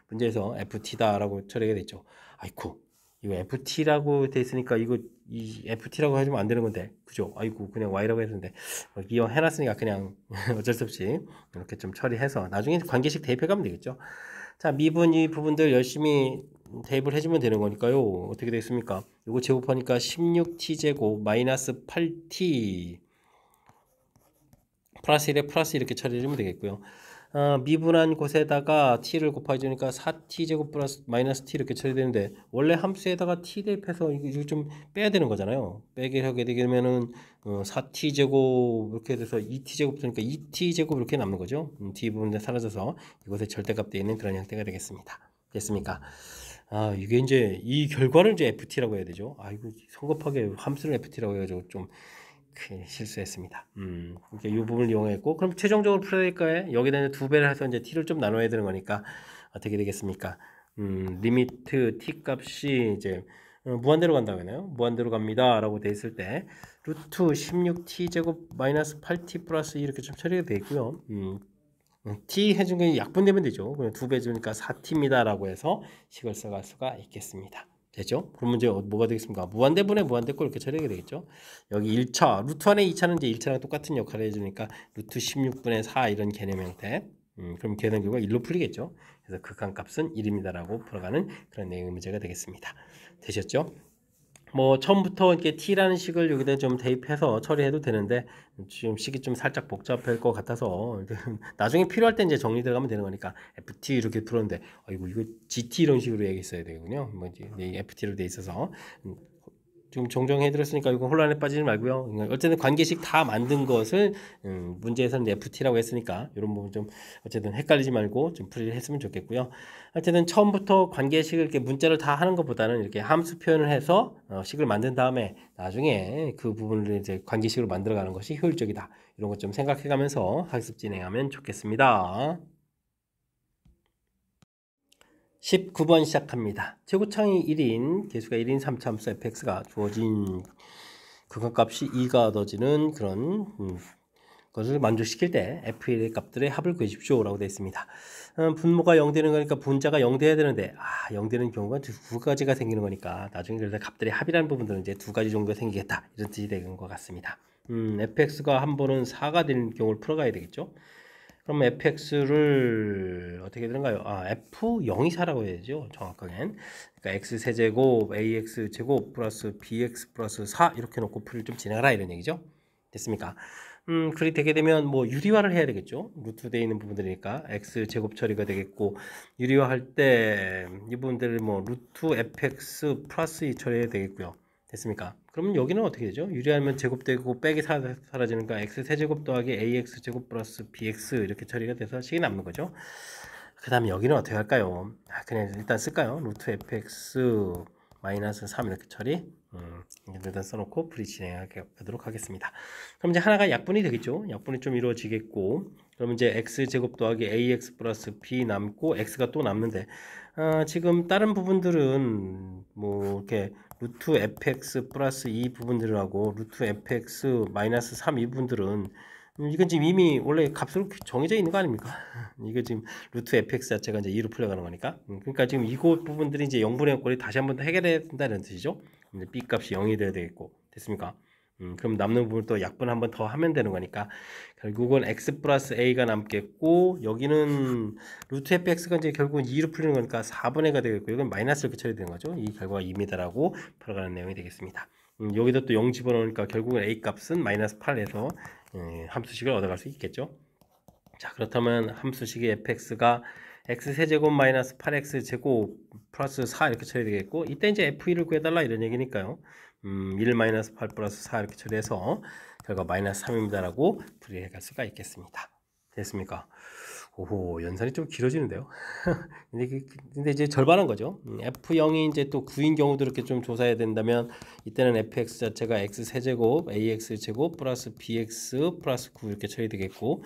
문제에서 ft다라고 처리가 됐죠. 아이쿠 이거 ft라고 돼 있으니까 이거 이 ft라고 해주면 안 되는 건데 그죠? 아이고 그냥 y라고 했는데 이거 해놨으니까 그냥 어쩔 수 없이 이렇게 좀 처리해서 나중에 관계식 대입해 가면 되겠죠. 자, 미분 이 부분들 열심히 대입을 해주면 되는 거니까요. 어떻게 되겠습니까? 이거 제곱하니까 16t 제곱 마이너스 8t 플러스 1에 플러스 이렇게 처리해주면 되겠고요. 미분한 곳에다가 t를 곱해주니까 4t 제곱 플러스 마이너스 t 이렇게 처리되는데 원래 함수에다가 t 대입해서 이거 좀 빼야 되는 거잖아요. 빼게 하게 되면은 4t 제곱 이렇게 돼서 2t 제곱 되니까 2t 제곱 이렇게 남는 거죠. t 부분이 사라져서 이곳에 절대값 되어 있는 그런 형태가 되겠습니다. 됐습니까? 이게 이제 이 결과를 이제 ft라고 해야 되죠. 이거 성급하게 함수를 ft라고 해가지고 좀 실수했습니다. 이렇게 이 부분을 이용했고, 그럼 최종적으로 풀어야 될까요? 여기다 두 배를 해서 이제 t를 좀 나눠야 되는 거니까 어떻게 되겠습니까? 리미트 t 값이 이제 무한대로 간다고 하나요? 무한대로 갑니다 라고 돼 있을 때 루트 16t 제곱 마이너스 8t 플러스 이렇게 좀 처리가 되어 있고요. t 해준 게 약분되면 되죠. 그냥 두 배 주니까 4t입니다 라고 해서 식을 써갈 수가 있겠습니다. 됐죠? 그럼 문제 뭐가 되겠습니까? 무한대분의 무한대꼴 이렇게 처리하게 되겠죠? 여기 1차, 루트 안에 2차는 이제 1차랑 똑같은 역할을 해주니까 루트 16분의 4 이런 개념 형태. 그럼 계산 결과 1로 풀리겠죠? 그래서 극한값은 1입니다라고 풀어가는 그런 내용의 문제가 되겠습니다. 되셨죠? 뭐 처음부터 이렇게 t라는 식을 여기다 좀 대입해서 처리해도 되는데 지금 식이 좀 살짝 복잡할 것 같아서 나중에 필요할 때 이제 정리 들어가면 되는 거니까 ft 이렇게 풀었는데 이거 gt 이런 식으로 얘기했어야 되군요. 뭐 이제 ft로 돼 있어서 지금 정정해 드렸으니까 이거 혼란에 빠지지 말고요. 어쨌든 관계식 다 만든 것을 문제에서는 ft라고 했으니까 이런 부분 좀 어쨌든 헷갈리지 말고 좀 풀이를 했으면 좋겠고요. 어쨌든 처음부터 관계식을 이렇게 문자를 다 하는 것보다는 이렇게 함수 표현을 해서 식을 만든 다음에 나중에 그 부분을 이제 관계식으로 만들어가는 것이 효율적이다. 이런 것 좀 생각해가면서 학습 진행하면 좋겠습니다. 19번 시작합니다. 최고창이 1인, 개수가 1인 3차함수 fx가 주어진 극한값이 2가 얻어지는 그런 것을 만족시킬 때 f1의 값들의 합을 구해주십시오 라고 되어 있습니다. 분모가 0 되는 거니까 분자가 0 돼야 되는데 0 되는 경우가 두 가지가 생기는 거니까 나중에 그래서 값들의 합이라는 부분들은 이제 두 가지 정도 생기겠다 이런 뜻이 되는 것 같습니다. fx가 한 번은 4가 되는 경우를 풀어가야 되겠죠. 그럼 fx를 어떻게 되는가요? f0이 4라고 해야죠. 정확하게는. 그러니까 x세제곱 ax제곱 플러스 bx 플러스 4 이렇게 놓고 풀이를 좀 진행하라 이런 얘기죠. 됐습니까? 그리 되게 되면 뭐 유리화를 해야 되겠죠. 루트 되어 있는 부분들이니까 x제곱 처리가 되겠고 유리화할 때 이 부분들을 뭐 루트 fx 플러스 2 처리해야 되겠고요. 됐습니까? 그러면 여기는 어떻게 되죠? 유리하면 제곱되고 빼기 사라지니까 x 세제곱 더하기 ax 제곱 플러스 bx 이렇게 처리가 돼서 식이 남는 거죠. 그 다음에 여기는 어떻게 할까요? 그냥 일단 쓸까요? 루트 fx 마이너스 3 이렇게 처리. 일단 써놓고 풀이 진행하도록 하겠습니다. 그럼 이제 하나가 약분이 되겠죠? 약분이 좀 이루어지겠고, 그럼 이제 x 제곱 더하기 ax 플러스 b 남고 x가 또 남는데, 지금 다른 부분들은 뭐 이렇게 루트 fx 플러스 이 부분들하고 루트 fx 마이너스 3 이 부분들은 이건 지금 이미 원래 값으로 정해져 있는 거 아닙니까? 이거 지금 루트 fx 자체가 이제 2로 풀려가는 거니까. 그러니까 지금 이거 부분들이 이제 0분의 0꼴이 다시 한번 더 해결해야 된다는 뜻이죠. 이제 b 값이 0이 돼야 되겠고, 됐습니까? 그럼 남는 부분 또 약분 한번 더 하면 되는 거니까 결국은 x 플러스 a가 남겠고, 여기는 루트 fx가 이제 결국은 2로 풀리는 거니까 4분의 가 되겠고, 이건 마이너스 이렇게 처리되는 거죠. 이 결과가 2m라고 풀어가는 내용이 되겠습니다. 여기다 또 0 집어넣으니까 결국은 a 값은 마이너스 8에서 함수식을 얻어갈 수 있겠죠. 자, 그렇다면 함수식의 fx가 x세제곱 마이너스 8x제곱 플러스 4 이렇게 처리되겠고, 이때 이제 f1을 구해달라 이런 얘기니까요. 1 마이너스 8 플러스 4 이렇게 처리해서 결과 마이너스 3입니다라고 풀이해 갈 수가 있겠습니다. 됐습니까? 오호, 연산이 좀 길어지는데요. 근데 이제 절반한 거죠. f0이 이제 또 9인 경우도 이렇게 좀 조사해야 된다면, 이때는 fx 자체가 x 세제곱 ax 제곱 플러스 bx 플러스 9 이렇게 처리되겠고,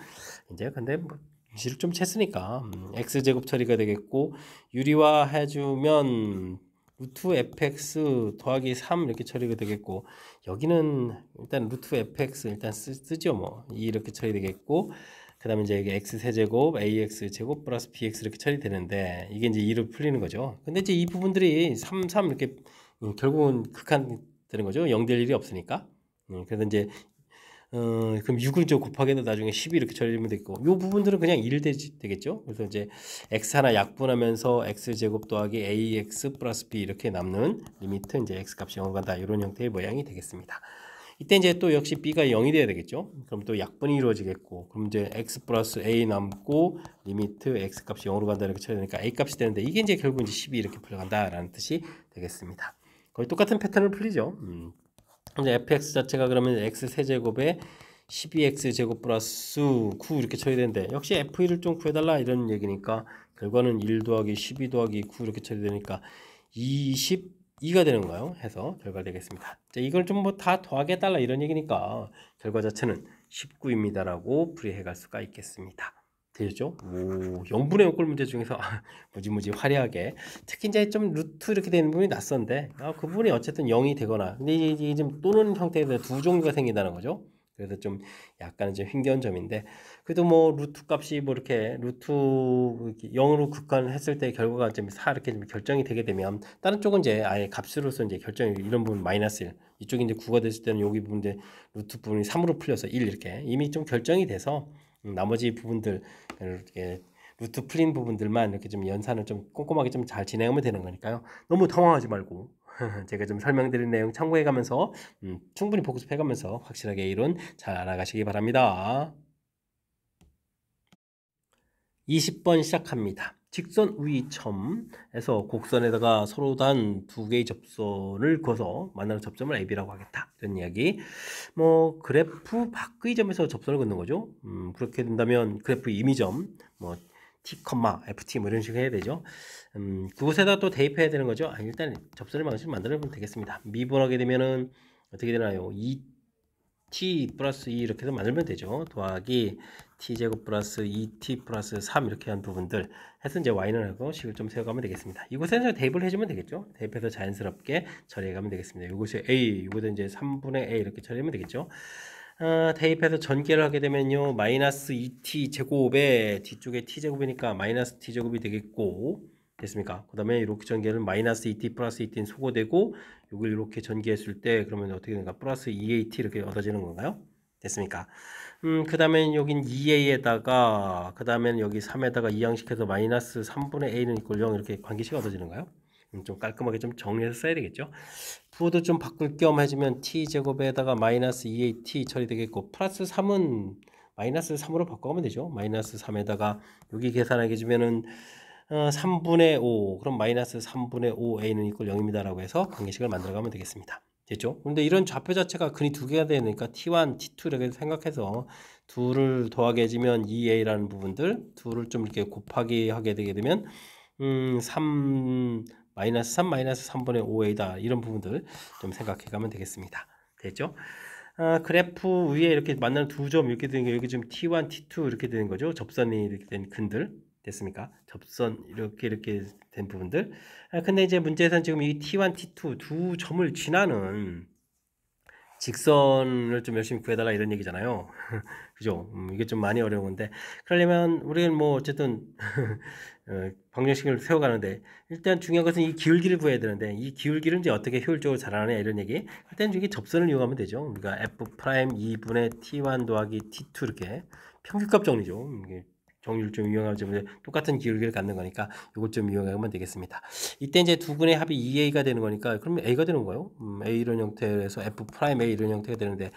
이제 근데 뭐 지를 좀 챘으니까 x 제곱 처리가 되겠고, 유리화 해주면 루트 fx 더하기 3 이렇게 처리가 되겠고, 여기는 일단 루트 fx 일단 쓰죠. 뭐 이렇게 처리되겠고, 그 다음에 이제 이게 x 세제곱 ax 제곱 플러스 bx 이렇게 처리되는데, 이게 이제 2로 풀리는 거죠. 근데 이제 이 부분들이 3 이렇게 결국은 극한 되는 거죠. 0 될 일이 없으니까. 그래서 이제 그럼 6을 저 곱하기도 나중에 12 이렇게 처리되면 되겠고, 이 부분들은 그냥 1 되겠죠. 그래서 이제 x 하나 약분하면서 x 제곱 더하기 ax 플러스 b 이렇게 남는 리미트 이제 x 값이 0으로 간다, 이런 형태의 모양이 되겠습니다. 이때 이제 또 역시 b가 0이 돼야 되겠죠. 그럼 또 약분이 이루어지겠고, 그럼 이제 x 플러스 a 남고 리미트 x 값이 0으로 간다 이렇게 쳐야 되니까 a 값이 되는데, 이게 이제 결국 이제 12 이렇게 풀려간다라는 뜻이 되겠습니다. 거의 똑같은 패턴을 풀리죠. 이제 fx 자체가 그러면 x 세제곱에 12x 제곱 플러스 9 이렇게 처리되는데, 역시 f1을 좀 구해달라 이런 얘기니까 결과는 1 더하기 12 더하기 9 이렇게 처리되니까 22가 되는 거예요. 해서 결과 되겠습니다. 자, 이걸 좀 뭐 다 더하게 해달라 이런 얘기니까 결과 자체는 19입니다라고 풀이해 갈 수가 있겠습니다. 되죠? 오, 0분의 0꼴 문제 중에서 무지 화려하게, 특히 이제 좀 루트 이렇게 되는 부분이 낯선데, 그 부분이 어쨌든 0이 되거나, 근데 이게 좀 또는 형태에서 두 종류가 생긴다는 거죠. 그래서 좀 약간은 좀 힘겨운 점인데, 그래도 뭐 루트 값이 뭐 이렇게 루트 0으로 극한했을 때 결과가 좀 4 이렇게 좀 결정이 되게 되면, 다른 쪽은 이제 아예 값으로서 이제 결정이, 이런 부분 마이너스 1, 이쪽이 이제 9가 됐을 때는 여기 부분 이제 루트 부분이 3으로 풀려서 1 이렇게 이미 좀 결정이 돼서, 나머지 부분들 이렇게 루트 풀린 부분들만 이렇게 좀 연산을 좀 꼼꼼하게 좀 잘 진행하면 되는 거니까요. 너무 당황하지 말고 제가 좀 설명드린 내용 참고해 가면서 충분히 복습해 가면서 확실하게 이론 잘 알아가시기 바랍니다. 20번 시작합니다. 직선 위점에서 곡선에다가 서로 단 두 개의 접선을 그어서 만나는 접점을 AB라고 하겠다, 이런 이야기. 뭐 그래프 밖의 점에서 접선을 긋는 거죠. 그렇게 된다면 그래프 임의점 뭐 T, FT 뭐 이런 식으로 해야 되죠. 그곳에다 또 대입해야 되는 거죠. 일단 접선의 방식을 만들어 보면 되겠습니다. 미분하게 되면은 어떻게 되나요? 2t 플러스 2 이렇게 해서 만들면 되죠. 더하기 t제곱 플러스 2t 플러스 3 이렇게 한 부분들 해서 이제 y는 하고 식을 좀 세워가면 되겠습니다. 이곳에서 대입을 해주면 되겠죠. 대입해서 자연스럽게 처리해가면 되겠습니다. 이곳이 a, 이곳에 이제 3분의 a 이렇게 처리하면 되겠죠. 대입해서 전개를 하게 되면요, 마이너스 2t 제곱에 뒤쪽에 t 제곱이니까 마이너스 t 제곱이 되겠고, 됐습니까? 그 다음에 이렇게 전개를 마이너스 2t 플러스 2t는 소거되고, 이걸 이렇게 전개했을 때 그러면 어떻게 되는가? 플러스 2at 이렇게 얻어지는 건가요? 됐습니까? 그 다음에 여긴 2a에다가, 그 다음에 여기 3에다가 이항시켜서 마이너스 3분의 a는 이꼴 0 이렇게 관계식 얻어지는가요? 좀 깔끔하게 좀 정리해서 써야 되겠죠. 부호도 좀 바꿀 겸 해주면 t제곱에다가 마이너스 2at 처리되겠고, 플러스 3은 마이너스 3으로 바꿔가면 되죠. 마이너스 3에다가 여기 계산하게 해주면은 3분의 5, 그럼 마이너스 3분의 5a는 이꼴 0입니다 라고 해서 관계식을 만들어가면 되겠습니다. 됐죠? 근데 이런 좌표 자체가 근이 두 개가 되니까 T1, T2 이렇게 생각해서 둘을 더하게 해주면 2a라는 부분들, 둘을 좀 이렇게 곱하기 하게 되게 되면 3 마이너스 3 마이너스 3분의 5a다. 이런 부분들 좀 생각해 가면 되겠습니다. 됐죠? 그래프 위에 이렇게 만나는 두 점 이렇게 되는 게 여기 지금 T1, T2 이렇게 되는 거죠. 접선이 이렇게 된 근들 됐습니까? 접선 이렇게 된 부분들. 근데 이제 문제에서는 지금 이 T1, T2 두 점을 지나는 직선을 좀 열심히 구해달라 이런 얘기잖아요. 그죠? 이게 좀 많이 어려운 건데 그러려면 우리는 뭐 어쨌든 방정식을 세워가는데 일단 중요한 것은 이 기울기를 구해야 되는데 이 기울기를 이제 어떻게 효율적으로 잘하느냐 이런 얘기. 일단 이게 접선을 이용하면 되죠. 우리가 f 프라임 2분의 t1 더하기 t2 이렇게 평균값 정리죠. 이게 정리를 좀 이용하죠. 똑같은 기울기를 갖는 거니까 이걸 좀 이용하면 되겠습니다. 이때 이제 두 분의 합이 2a가 되는 거니까 그러면 a가 되는 거예요. a 이런 형태에서 f 프라임 a 이런 형태가 되는데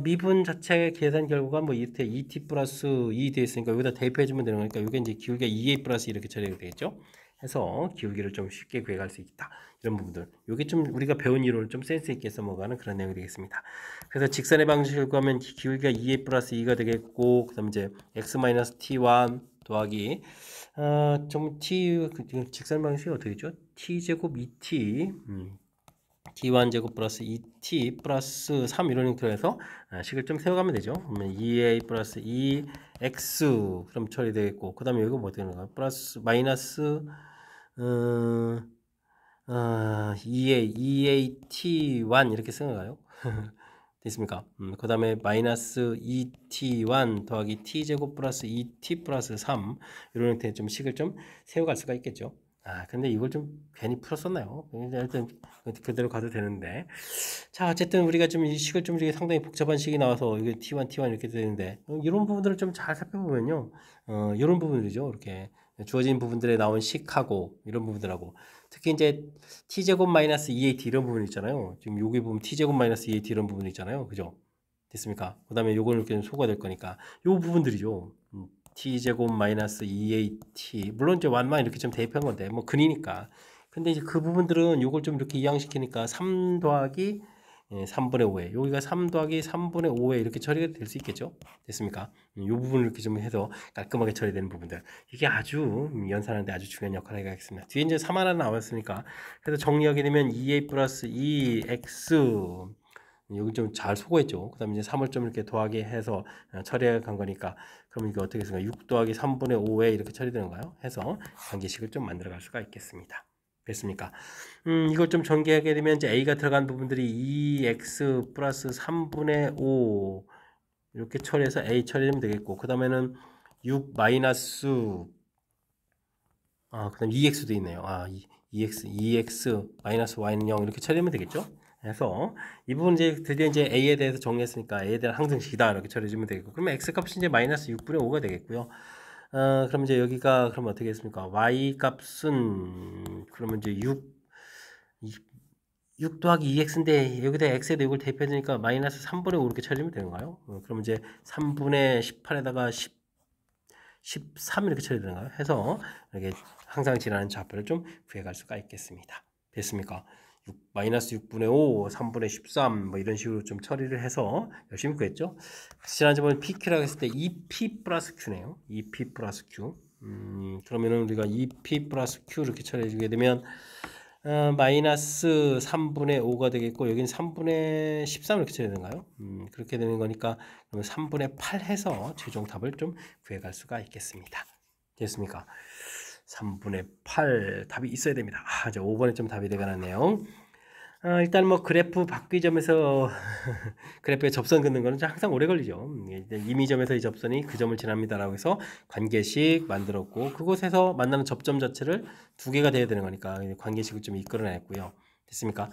미분 자체 계산 결과가 뭐 이때 2t 플러스 2 되어 있으니까 여기다 대입해 주면 되는 거니까 이게 이제 기울기가 2a 플러스 이렇게 처리가 되겠죠. 해서 기울기를 좀 쉽게 구해갈 수 있다. 이런 부분들. 요게 좀 우리가 배운 이론을 좀 센스 있게 써먹어가는 그런 내용이 되겠습니다. 그래서 직선의 방식을 구하면 기울기가 2a 플러스 2가 되겠고, 그 다음에 이제 x 마이너스 t1 더하기, 좀 직선 방식이 어떻게 되죠? t제곱 2t, t1 제곱 플러스 2t 플러스 3 이런 형태로 해서 식을 좀 세워가면 되죠. 그러면 2a 플러스 2x 그럼 처리되겠고, 그 다음에 이거 뭐 어떻게 되는 거야? 플러스 마이너스 2at1 이렇게 쓰는가요? 됐습니까? 그 다음에 마이너스 2t1 더하기 t제곱 플러스 2t 플러스 3 이런 형태의 좀 식을 좀 세워갈 수가 있겠죠. 근데 이걸 좀 괜히 풀었었나요? 일단 그대로 가도 되는데. 자, 어쨌든 우리가 좀 이 식을 좀 이렇게 상당히 복잡한 식이 나와서 이게 t1, t1 이렇게 되는데 이런 부분들을 좀 잘 살펴보면요. 이런 부분들이죠. 이렇게 주어진 부분들에 나온 식하고 이런 부분들하고 특히 이제 t제곱 마이너스 2at 이런 부분 있잖아요. 지금 여기 보면 t제곱 마이너스 2at 이런 부분 있잖아요. 그죠? 됐습니까? 그 다음에 요거는 이렇게 소거가 될 거니까 요 부분들이죠. t제곱 마이너스 2at 물론 이제 완만 이렇게 좀 대입한 건데 뭐 근이니까 근데 이제 그 부분들은 요걸 좀 이렇게 이항시키니까 3 더하기 3분의 5에 여기가 3 더하기 3분의 5에 이렇게 처리가 될 수 있겠죠. 됐습니까? 이 부분을 이렇게 좀 해서 깔끔하게 처리되는 부분들 이게 아주 연산하는데 아주 중요한 역할을 하겠습니다. 뒤에 이제 3 하나 나왔으니까 그래서 정리하게 되면 2a 플러스 2x 여기 좀 잘 소거했죠. 그 다음에 이제 3을 좀 이렇게 더하게 해서 처리해 간 거니까 그럼 이게 어떻게 되겠습니까? 6 더하기 3분의 5에 이렇게 처리되는가요? 해서 관계식을 좀 만들어 갈 수가 있겠습니다. 됐습니까? 이걸 좀 전개하게 되면 이제 a가 들어간 부분들이 2x 플러스 3분의 5 이렇게 처리해서 a 처리하면 되겠고 그 다음에는 6 마이너스 그 다음 2x도 있네요. 2x 마이너스 y는 0 이렇게 처리하면 되겠죠? 그래서 이 부분 이제 드디어 이제 a에 대해서 정리했으니까 a에 대한 항등식이다 이렇게 처리해주면 되겠고 그러면 x 값이 이제 마이너스 6분의 5가 되겠고요. 그럼 이제 여기가 그러면 어떻게 됐습니까? y 값은 그러면 이제 6 더하기 2x인데 여기다 x에다 이걸 대입해주니까 마이너스 3분의 5 이렇게 처리하면 되는가요? 그럼 이제 3분의 18에다가 13 이렇게 처리되는가요? 해서 이렇게 항상 지나는 좌표를 좀 구해갈 수가 있겠습니다. 됐습니까? 마이너스 6분의 5, 3분의 13 뭐 이런 식으로 좀 처리를 해서 열심히 구했죠. 지난번에 PQ라고 했을 때 2P 플러스 Q네요. 2P 플러스 Q. 그러면은 우리가 2P 플러스 Q 이렇게 처리해 주게 되면 마이너스 3분의 5가 되겠고 여기는 3분의 13 이렇게 쳐야 되나요? 그렇게 되는 거니까 그러면 3분의 8 해서 최종 답을 좀 구해갈 수가 있겠습니다. 됐습니까? 3분의 8 답이 있어야 됩니다. 이제 5번에 좀 답이 되가 났네요. 일단 뭐 그래프 바뀌점에서 그래프에 접선 긋는 거는 항상 오래 걸리죠. 임의점에서 이 접선이 그 점을 지납니다라고 해서 관계식 만들었고 그곳에서 만나는 접점 자체를 두 개가 돼야 되는 거니까 관계식을 좀 이끌어냈고요. 됐습니까?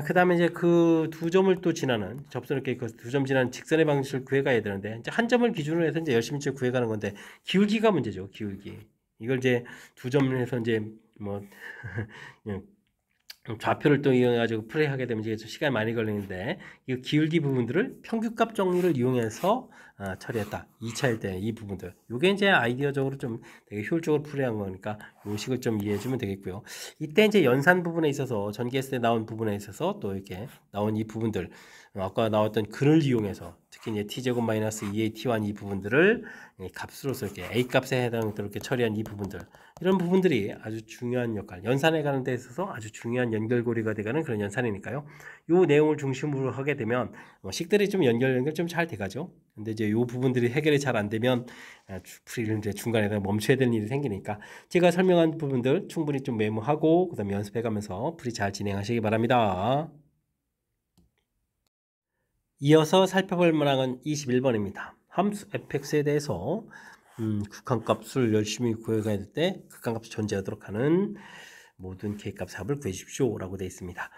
그 다음에 이제 그 두 점을 또 지나는 접선을 이렇게 그 두 점 지나는 직선의 방식을 구해가야 되는데 이제 한 점을 기준으로 해서 이제 열심히 구해가는 건데 기울기가 문제죠. 기울기. 이걸 이제 두 점을 해서 이제 뭐 좌표를 또 이용해가지고 플레이하게 되면 이게 좀 시간이 많이 걸리는데 이 기울기 부분들을 평균값 정리를 이용해서 처리했다. 2차일 때 이 부분들. 요게 이제 아이디어적으로 좀 되게 효율적으로 풀이한 거니까 요 식을 좀 이해해 주면 되겠고요. 이때 이제 연산 부분에 있어서 전기했을 때 나온 부분에 있어서 또 이렇게 나온 이 부분들 아까 나왔던 근을 이용해서 특히 이제 t제곱 마이너스 2a t1 이 부분들을 값으로서 이렇게 a 값에 해당되는 이렇게 처리한 이 부분들 이런 부분들이 아주 중요한 역할 연산에 가는 데 있어서 아주 중요한 연결고리가 되가는 그런 연산이니까요. 요 내용을 중심으로 하게 되면 식들이 좀 연결 좀 잘 돼가죠. 근데 이제 요 부분들이 해결이 잘 안 되면 풀이를 이제 중간에 멈춰야 되는 일이 생기니까 제가 설명한 부분들 충분히 좀 메모하고 그다음에 연습해가면서 풀이 잘 진행하시기 바랍니다. 이어서 살펴볼 문항은 21번입니다. 함수 fx에 대해서 극한값을 열심히 구해가야 될 때 극한값이 존재하도록 하는 모든 k값 합을 구해주십시오 라고 되어 있습니다.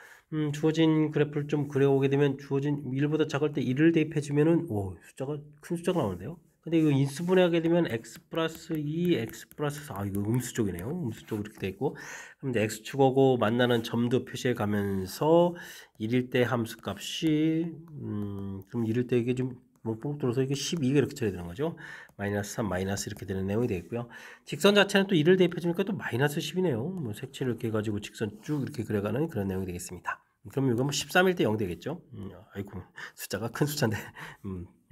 주어진 그래프를 좀 그려오게 되면 주어진 1보다 작을 때 1을 대입해 주면은 숫자가 큰 숫자가 나오는데요. 근데 이거 인수분해하게 되면 x 플러스 2, x 플러스 4 이거 음수 쪽이네요. 음수 쪽 이렇게 되어 있고 그럼 이제 x축하고 만나는 점도 표시해 가면서 1일 때 함수 값이 그럼 1일 때 이게 좀 뽕 뚫어서 이게 12가 이렇게 처리되는 거죠. 마이너스 3, 마이너스 이렇게 되는 내용이 되겠고요. 직선 자체는 또 1을 대입해 주니까 또 마이너스 10이네요. 뭐 색칠을 이렇게 해가지고 직선 쭉 이렇게 그려가는 그런 내용이 되겠습니다. 그럼 이거 뭐 13일 때 0 되겠죠. 아이고 숫자가 큰 숫자인데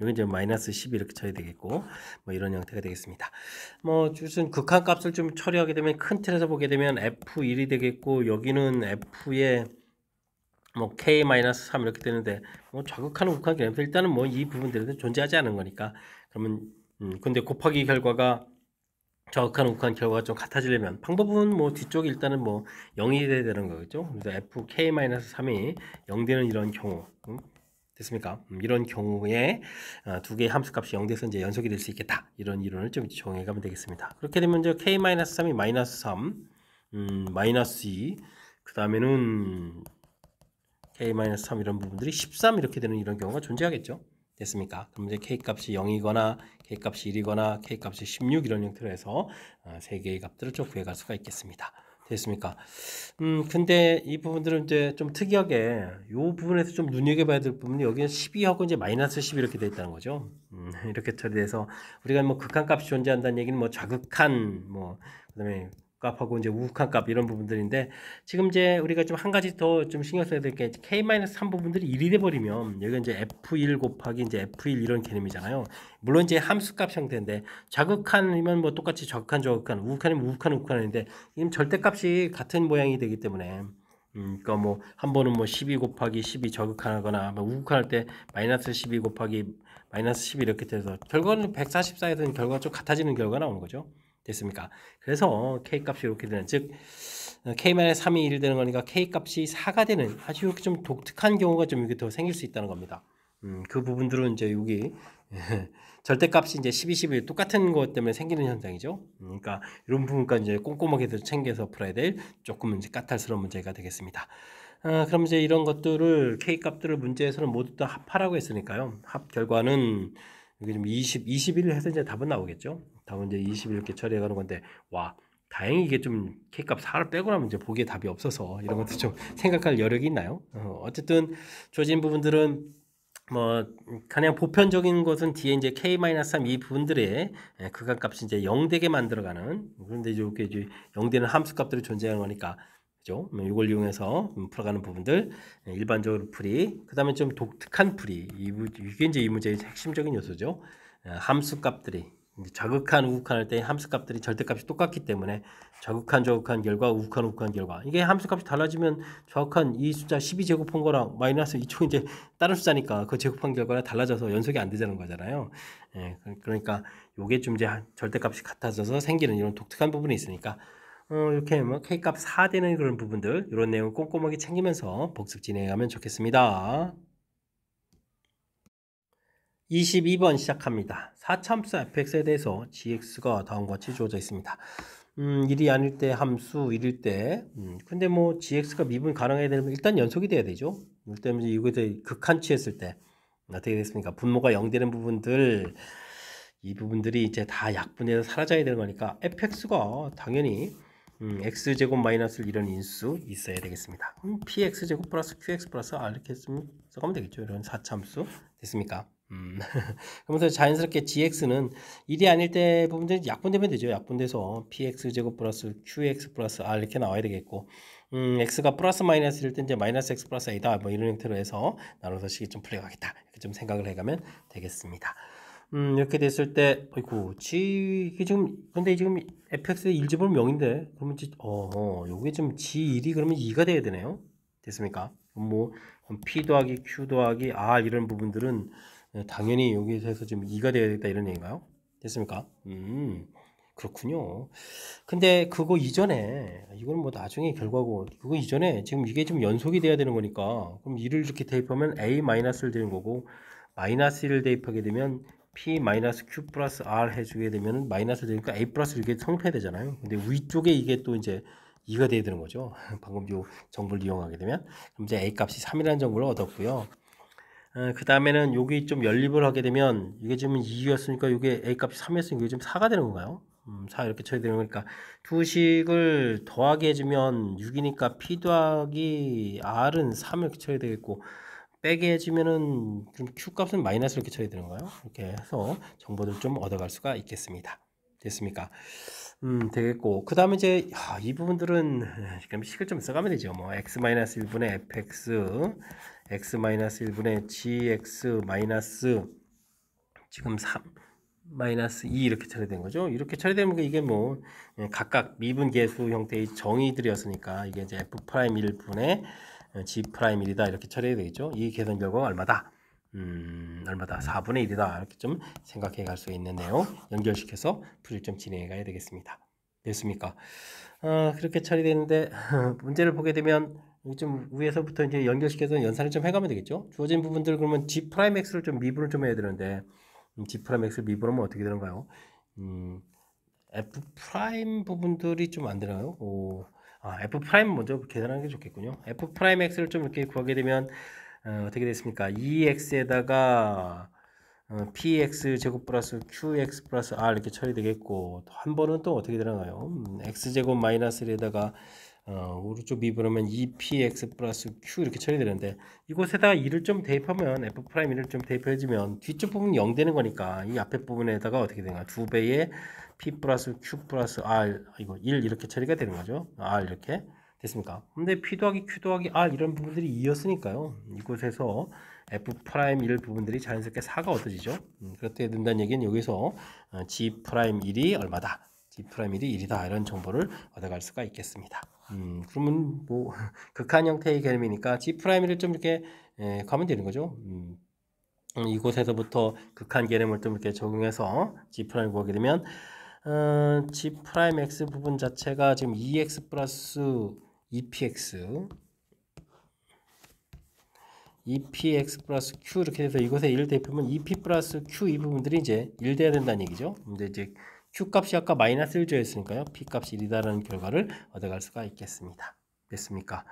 여기 이제 마이너스 10 이렇게 처리 되겠고 뭐 이런 형태가 되겠습니다. 뭐 무슨 극한값을 좀 처리하게 되면 큰 틀에서 보게 되면 f1이 되겠고 여기는 f의 뭐 k-3 이렇게 되는데 뭐 자극하는 극한 개념 일단은 뭐 이 부분들은 존재하지 않은 거니까 그러면 근데 곱하기 결과가 자극하는 극한 결과가 좀 같아지려면 방법은 뭐 뒤쪽에 일단은 뭐 0이 돼야 되는 거겠죠. 그래서 fk-3이 0 되는 이런 경우 됐습니까? 이런 경우에 두 개의 함수값이 0 돼서 이제 연속이 될 수 있겠다. 이런 이론을 좀 정해 가면 되겠습니다. 그렇게 되면 이제 k-3이 마이너스 3, 마이너스 2, 그 다음에는 k-3 이런 부분들이 13 이렇게 되는 이런 경우가 존재하겠죠. 됐습니까? 그럼 이제 k값이 0이거나 k값이 1이거나 k값이 16 이런 형태로 해서 세 개의 값들을 좀 구해갈 수가 있겠습니다. 됐습니까? 근데 이 부분들은 이제 좀 특이하게 이 부분에서 좀 눈여겨봐야 될 부분이 여기는 12하고 이제 마이너스 10 이렇게 돼 있다는 거죠. 이렇게 처리돼서 우리가 뭐 극한값이 존재한다는 얘기는 뭐 자극한 뭐 그다음에 값하고 이제 우극한 값 이런 부분들인데 지금 이제 우리가 좀 한 가지 더 좀 신경 써야 될 게 k-3 부분들이 1이 돼 버리면 여기 이제 f1 곱하기 이제 f1 이런 개념이잖아요. 물론 이제 함수값 형태인데 자극한이면 뭐 똑같이 자극한 우극한이면 우극한인데 지금 절대값이 같은 모양이 되기 때문에 그러니까 뭐 한 번은 뭐 12 곱하기 12 저극하거나 뭐 우극할 때 마이너스 12 곱하기 마이너스 10 이렇게 돼서 결과는 144에서는 결과가 좀 같아지는 결과가 나오는 거죠. 됐습니까? 그래서 k값이 이렇게 되는 즉 k-3이 1이 되는 거니까 k값이 4가 되는 아주 이렇게 좀 독특한 경우가 좀 이렇게 더 생길 수 있다는 겁니다. 그 부분들은 이제 여기 절대값이 이제 12, 12 똑같은 것 때문에 생기는 현상이죠. 그러니까 이런 부분까지 이제 꼼꼼하게 챙겨서 풀어야 될 조금 이제 까탈스러운 문제가 되겠습니다. 그럼 이제 이런 것들을 k값들을 문제에서는 모두 다 합하라고 했으니까요. 합 결과는 여기 좀 21 해서 이제 답은 나오겠죠. 답은 이제 20 이렇게 처리해 가는 건데 와 다행히 이게 좀 k값 4를 빼고 나면 이제 보기에 답이 없어서 이런 것도 좀 생각할 여력이 있나요? 어쨌든 주어진 부분들은 뭐 그냥 보편적인 것은 뒤에 이제 k-3 이 부분들의 극한값이 이제 0 되게 만들어가는 그런데 이렇게 이제 0 되는 함수값들이 존재하는 거니까 그죠? 이걸 이용해서 풀어가는 부분들 일반적으로 풀이 그 다음에 좀 독특한 풀이 이게 이제 이 문제의 핵심적인 요소죠. 함수값들이 자극한 우극한 할 때 함수값들이 절대값이 똑같기 때문에 자극한 저극한 결과 우극한 결과 이게 함수값이 달라지면 정확한 이 숫자 12제곱한 거랑 마이너스 이쪽 이제 다른 숫자니까 그 제곱한 결과가 달라져서 연속이 안 되자는 거잖아요. 그러니까 요게 좀 이제 절대값이 같아져서 생기는 이런 독특한 부분이 있으니까 이렇게 뭐 k값 4 되는 그런 부분들 이런 내용 꼼꼼하게 챙기면서 복습 진행하면 좋겠습니다. 22번 시작합니다. 4참수 fx에 대해서 gx가 다음과 같이 주어져 있습니다. 1이 아닐 때 함수 1일 때 근데 뭐 gx가 미분 가능해야 되면 일단 연속이 돼야 되죠. 때문에 이거에 극한치했을 때 어떻게 됐습니까? 분모가 0 되는 부분들 이 부분들이 이제 다 약분해서 사라져야 되는 거니까 fx가 당연히 x제곱 마이너스 이런 인수 있어야 되겠습니다. px제곱 플러스 qx 플러스 r 이렇게 써가면 되겠죠. 이런 4참수 됐습니까? 그러면서 자연스럽게 gx는 1이 아닐 때 부분들이 약분되면 되죠. 약분돼서 px 제곱 플러스 qx 플러스 r 이렇게 나와야 되겠고, x가 플러스 마이너스일 때 이제 마이너스 x 플러스 a다 뭐 이런 형태로 해서 나눠서 식이 좀 풀려가겠다 이렇게 좀 생각을 해가면 되겠습니다. 이렇게 됐을 때, 어이구, 이게 지금, 근데 지금 fx의 1제곱은 0인데, 그러면, 요게 좀 g1이 그러면 2가 돼야 되네요. 됐습니까? 그럼 뭐, p 더하기 q 더하기 r 이런 부분들은 당연히 여기서 지금 2가 돼야 되겠다 이런 얘기인가요? 됐습니까? 그렇군요. 근데 그거 이전에, 이건 뭐 나중에 결과고, 그거 이전에 지금 이게 좀 연속이 돼야 되는 거니까, 그럼 2를 이렇게 대입하면 a-를 되는 거고, 마이너스 1을 대입하게 되면 p 마이너스 q 플러스 r 해주게 되면 마이너스 되니까 a 플러스 이렇게 성립해야 되잖아요. 근데 위쪽에 이게 또 이제 2가 돼야 되는 거죠. 방금 요 정보를 이용하게 되면. 그럼 이제 a 값이 3이라는 정보를 얻었고요. 그 다음에는 여기 좀 연립을 하게 되면 이게 지금 2였으니까 이게 a 값이 3이었으니까 이게 좀 4가 되는 건가요? 4 이렇게 쳐야 되는 거니까 두 식을 더하게 해주면 6이니까 p 더하기 r은 3 이렇게 쳐야 되겠고 빼게 해주면은 좀 q 값은 마이너스 이렇게 쳐야 되는 거예요. 이렇게 해서 정보를 좀 얻어갈 수가 있겠습니다. 됐습니까? 되겠고 그 다음에 이제 이 부분들은 그럼 식을 좀 써가면 되죠. 뭐 x-1분의 fx x-1분의 gx 마이너스 지금 3 마이너스 2 이렇게 처리된 거죠. 이렇게 처리되면 이게 뭐 각각 미분계수 형태의 정의들이었으니까 이게 이제 f'1분의 g'1이다 이렇게 처리해야 되겠죠. 이 계산 결과가 얼마다? 얼마다? 4분의 1이다 이렇게 좀 생각해 갈 수 있는 내용 연결시켜서 풀이를 좀 진행해 가야 되겠습니다. 됐습니까? 그렇게 처리되는데 문제를 보게 되면 좀 위에서부터 이제 연결시켜서 연산을 좀 해가면 되겠죠. 주어진 부분들 그러면 g'(x를 좀 미분을 좀 해야 되는데 g'(x를 미분하면 어떻게 되는가요? f' 부분들이 좀 안 되나요? f' 먼저 계산하는 게 좋겠군요. f'(x를 좀 이렇게 구하게 되면 어떻게 됐습니까? 2x에다가 px 제곱 플러스 qx 플러스 r 이렇게 처리되겠고 한 번은 또 어떻게 되나요? x제곱 마이너스 1에다가 오른쪽 미분하면 2px 플러스 q 이렇게 처리되는데 이곳에다가 2를 좀 대입하면 f'1을 좀 대입해주면 뒤쪽 부분이 0 되는 거니까 이 앞에 부분에다가 어떻게 되나 2배의 p 플러스 q 플러스 r 이거 1 이렇게 처리가 되는 거죠. r 이렇게 됐습니까? 근데 p 더하기 q 더하기 r 이런 부분들이 2였으니까요. 이곳에서 f'1 부분들이 자연스럽게 4가 얻어지죠. 그렇게 된다는 얘기는 여기서 g'1이 얼마다? g'1이 1이다 이런 정보를 얻어갈 수가 있겠습니다. 그러면 뭐 극한 형태의 개념이니까 g'1을 좀 이렇게 가면 되는 거죠. 이곳에서부터 극한 개념을 좀 이렇게 적용해서 g''을 구하게 되면 g'(x) 부분 자체가 지금 2x 플러스 2px 2px 플러스 q 이렇게 해서 이곳에 1 대입하면 2p 플러스 q 이 부분들이 이제 1 돼야 된다는 얘기죠. 근데 이제 q 값이 아까 마이너스 1 줘있으니까요. p 값이 1이다라는 결과를 얻어갈 수가 있겠습니다. 됐습니까?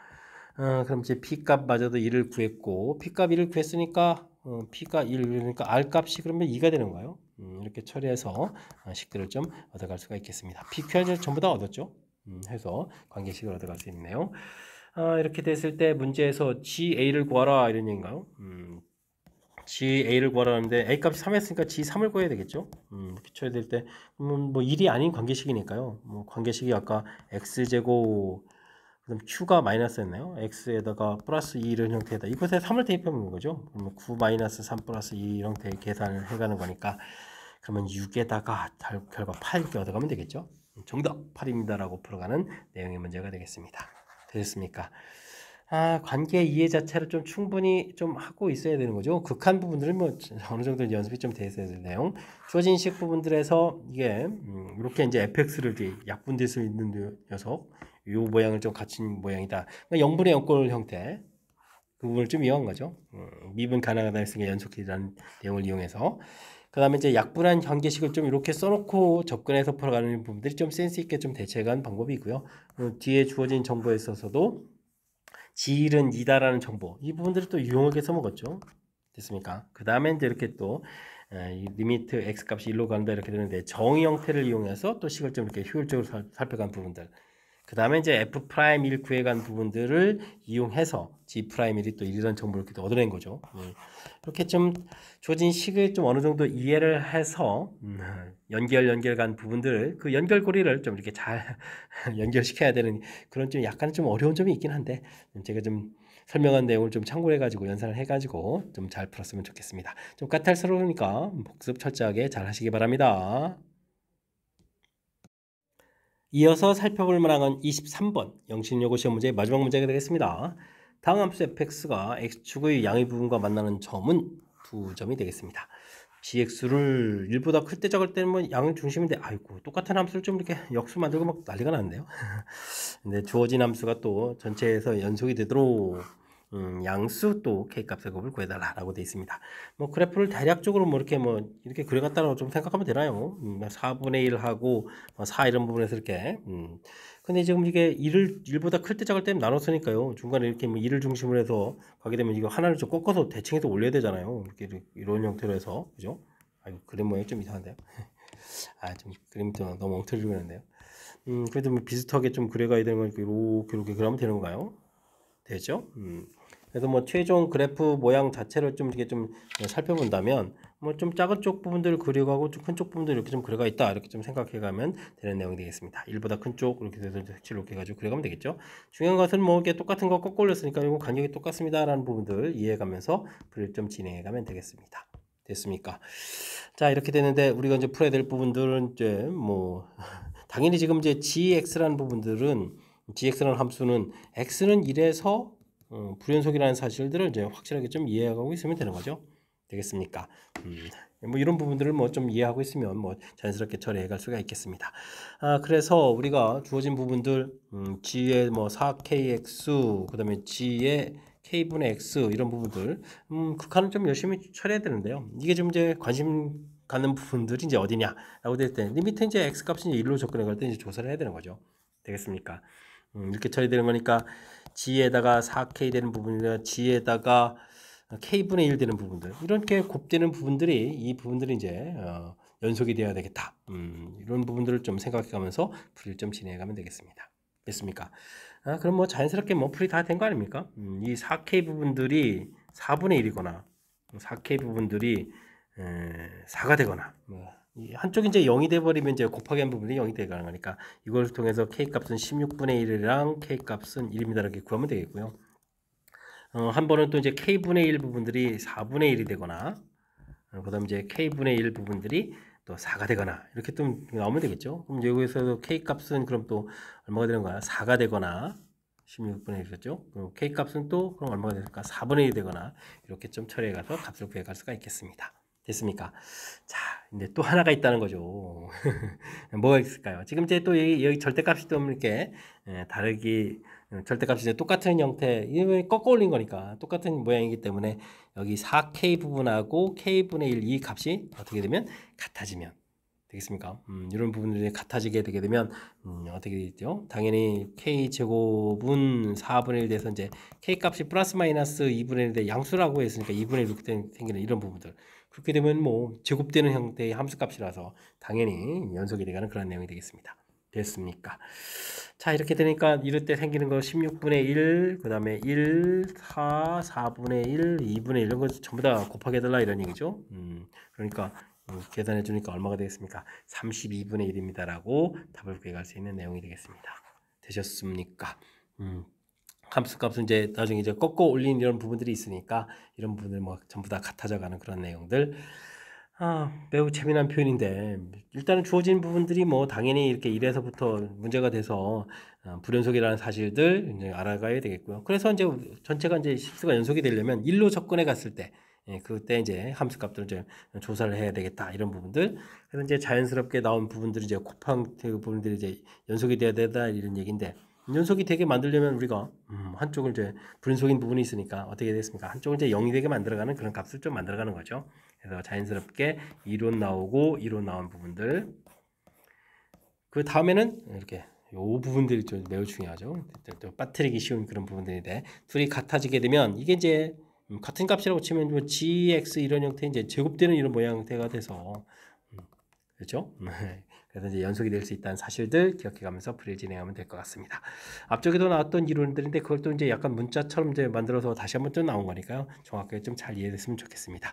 그럼 이제 p 값마저도 1을 구했고 p 값 1을 구했으니까 p가 1이니까 r 값이 그러면 2가 되는 거예요. 이렇게 처리해서 식들을 좀 얻어갈 수가 있겠습니다. p, q를 전부 다 얻었죠. 해서 관계식을 얻어갈 수 있네요. 이렇게 됐을 때 문제에서 GA를 구하라 이런 얘기인가요? GA를 구하라는데 A 값이 3이었으니까 G3을 구해야 되겠죠? 이렇게 쳐야 될 때, 뭐 1이 아닌 관계식이니까요. 뭐 관계식이 아까 X제곱, 그럼 Q가 마이너스였나요? X에다가 플러스 2 이런 형태에다 이곳에 3을 대입하는 거죠. 그러면 9 마이너스 3 플러스 2 형태의 계산을 해가는 거니까 그러면 6에다가 결과 8 이렇게 얻어가면 되겠죠? 정답 8입니다라고 풀어가는 내용의 문제가 되겠습니다. 되셨습니까? 관계 이해 자체를 좀 충분히 좀 하고 있어야 되는 거죠. 극한 부분들은 뭐 어느 정도 연습이 좀 돼 있어야 될 내용. 주어진 식 부분들에서 이게 이렇게 이제 fx를 이제 약분될 수 있는 녀석, 이 모양을 좀 갖춘 모양이다. 그러니까 0분의 0꼴 형태. 그 부분을 좀 이용한 거죠. 미분 가능하다 했으니까 연속이라는 내용을 이용해서. 그 다음에 이제 약분한 관계식을 좀 이렇게 써놓고 접근해서 풀어가는 부분들이 좀 센스 있게 좀 대체한 방법이고요. 뒤에 주어진 정보에 있어서도 G일은 2다라는 정보, 이 부분들을 또 유용하게 써먹었죠. 됐습니까? 그 다음에 이제 이렇게 또 리미트 x 값이 1로 간다 이렇게 되는데 정의 형태를 이용해서 또 식을 좀 이렇게 효율적으로 살펴간 부분들. 그 다음에 이제 F'1 구해간 부분들을 이용해서 G'1이 또 이런 정보를 이렇게 얻어낸 거죠. 이렇게 좀 주어진 식을 좀 어느 정도 이해를 해서 연결간 부분들을 그 연결고리를 좀 이렇게 잘 연결시켜야 되는 그런 좀 약간 좀 어려운 점이 있긴 한데 제가 좀 설명한 내용을 좀 참고해가지고 연산을 해가지고 좀 잘 풀었으면 좋겠습니다. 좀 까탈스러우니까 복습 철저하게 잘 하시기 바랍니다. 이어서 살펴볼 만한 건 23번 영신요고 시험 문제의 마지막 문제가 되겠습니다. 다음 함수 fx가 x축의 양의 부분과 만나는 점은 두 점이 되겠습니다. gx를 1보다 클 때 적을 때는 뭐 양의 중심인데 아이고 똑같은 함수를 좀 이렇게 역수 만들고 막 난리가 났는데요. 근데 주어진 함수가 또 전체에서 연속이 되도록 양수 또 k값의 곱을 구해달라라고 되어 있습니다. 뭐 그래프를 대략적으로 뭐 이렇게 그려갔다고 좀 생각하면 되나요? 4분의 1하고 4 이런 부분에서 이렇게 근데 지금 이게 1보다 클 때 작을 때는 나눴으니까요. 중간에 이렇게 뭐 1을 중심으로 해서 가게 되면 이거 하나를 좀 꺾어서 대칭해서 올려야 되잖아요. 이렇게 이런 형태로 해서 그죠? 아이고 그림 모양이 좀 이상한데요. 좀 그림이 좀 너무 엉터리로 그렸는데요. 그래도 뭐 비슷하게 좀 그려가야 되는 거니까 이렇게 그러면 되는 건가요? 되죠? 그래서 뭐 최종 그래프 모양 자체를 좀 이렇게 좀 살펴본다면 뭐 좀 작은 쪽 부분들을 그려가고 좀 큰 쪽 부분들 이렇게 좀 그려가 있다 이렇게 좀 생각해가면 되는 내용이 되겠습니다. 1보다 큰 쪽 이렇게 해서 색칠을 이렇게 해가지고 그려가면 되겠죠. 중요한 것은 뭐 이게 똑같은 거 꺾어 올렸으니까 이거 간격이 똑같습니다라는 부분들 이해해가면서 풀이를 좀 진행해가면 되겠습니다. 됐습니까? 자 이렇게 되는데 우리가 이제 풀어야 될 부분들은 이제 뭐 당연히 지금 이제 gx라는 부분들은 gx라는 함수는 x는 1에서 불연속이라는 사실들을 이제 확실하게 좀 이해하고 있으면 되는 거죠. 되겠습니까? 뭐 이런 부분들을 뭐 좀 이해하고 있으면 뭐 자연스럽게 처리해 갈 수가 있겠습니다. 그래서 우리가 주어진 부분들 g의 뭐 4kx 그다음에 g의 k분의 x 이런 부분들 극한을 좀 열심히 처리해야 되는데요. 이게 좀 이제 관심 갖는 부분들이 이제 어디냐라고 될 때 리미트 이제 x 값이 이제 1로 접근해 갈 때 이제 조사를 해야 되는 거죠. 되겠습니까? 이렇게 처리되는 거니까 g에다가 4k 되는 부분이나 g에다가 k분의 1 되는 부분들 이렇게 곱되는 부분들이 이 부분들이 이제 연속이 되어야 되겠다. 이런 부분들을 좀 생각해 가면서 풀이를 좀 진행해 가면 되겠습니다. 됐습니까? 그럼 뭐 자연스럽게 뭐 풀이 다 된 거 아닙니까? 이 4k 부분들이 4분의 1이거나 4k 부분들이 4가 되거나 한쪽이 이제 0이 돼버리면 이제 곱하기 한 부분이 0이 되는 거니까 이걸 통해서 k 값은 16분의 1이랑 k 값은 1입니다 이렇게 구하면 되겠고요. 한 번은 또 이제 k분의 1 부분들이 4분의 1이 되거나 그 다음 이제 k분의 1 부분들이 또 4가 되거나 이렇게 좀 나오면 되겠죠. 그럼 여기서 k 값은 그럼 또 얼마가 되는 거야? 4가 되거나 16분의 1이겠죠. 그럼 k 값은 또 그럼 얼마가 될까? 4분의 1이 되거나 이렇게 좀 처리해 가서 값을 구해 갈 수가 있겠습니다. 됐습니까? 자, 이제 또 하나가 있다는 거죠. 뭐가 있을까요? 지금 이제 또 여기 절대값이 좀 이렇게 다르기 절대값이 이제 똑같은 형태, 이게 꺾어 올린 거니까 똑같은 모양이기 때문에 여기 4k 부분하고 k분의 1 이 값이 어떻게 되면 같아지면 되겠습니까? 이런 부분들이 같아지게 되게 되면 어떻게 되죠? 당연히 k 제곱은 4분의 1 돼서 이제 k 값이 플러스 마이너스 2분의 1 돼 양수라고 했으니까 2분의 1 이렇게 생기는 이런 부분들. 그렇게 되면 뭐 제곱되는 형태의 함수값이라서 당연히 연속이 되가는 그런 내용이 되겠습니다. 됐습니까? 자 이렇게 되니까 이럴 때 생기는 거 16분의 1, 그 다음에 1, 4, 4분의 1, 2분의 1 이런 거 전부 다 곱하게 해달라 이런 얘기죠. 그러니까 계산해 주니까 얼마가 되겠습니까? 32분의 1입니다 라고 답을 구해갈 수 있는 내용이 되겠습니다. 되셨습니까? 함수 값은 이제 나중에 이제 꺾어 올린 이런 부분들이 있으니까 이런 부분들 뭐 전부 다 같아져 가는 그런 내용들. 매우 재미난 표현인데 일단은 주어진 부분들이 뭐 당연히 이렇게 1에서부터 문제가 돼서 불연속이라는 사실들 이제 알아가야 되겠고요. 그래서 이제 전체가 이제 실수가 연속이 되려면 1로 접근해 갔을 때 그때 이제 함수 값들을 이제 조사를 해야 되겠다 이런 부분들. 그래서 이제 자연스럽게 나온 부분들이 이제 곱한 그 부분들이 이제 연속이 돼야 되다 이런 얘기인데 연속이 되게 만들려면 우리가 한쪽을 이제 불연속인 부분이 있으니까 어떻게 되겠습니까? 한쪽을 이제 0이 되게 만들어가는 그런 값을 좀 만들어가는 거죠. 그래서 자연스럽게 이론 나오고 이론 나온 부분들 그 다음에는 이렇게 요 부분들이 좀 매우 중요하죠. 또 빠뜨리기 쉬운 그런 부분들인데 둘이 같아지게 되면 이게 이제 같은 값이라고 치면 뭐 gx 이런 형태 이제 제곱되는 이런 모양 형태가 돼서 그렇죠? 그래서 이제 연속이 될 수 있다는 사실들 기억해가면서 풀이를 진행하면 될 것 같습니다. 앞쪽에도 나왔던 이론들인데 그걸 또 이제 약간 문자처럼 이제 만들어서 다시 한번 또 나온 거니까요. 정확하게 좀 잘 이해됐으면 좋겠습니다.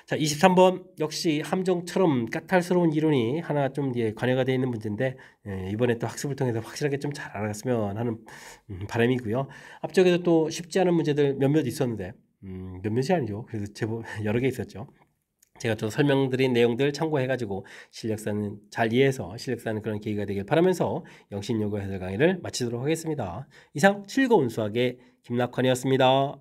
자, 23번 역시 함정처럼 까탈스러운 이론이 하나 좀 관여가 되어 있는 문제인데 이번에 또 학습을 통해서 확실하게 좀 잘 알아갔으면 하는 바람이고요. 앞쪽에도 또 쉽지 않은 문제들 몇몇 있었는데 몇몇이 아니죠. 그래서 제법 여러 개 있었죠. 제가 좀 설명드린 내용들 참고해가지고 실력사는 잘 이해해서 실력사는 그런 계기가 되길 바라면서 영신요구 해설 강의를 마치도록 하겠습니다. 이상 즐거운 수학의 김낙환이었습니다.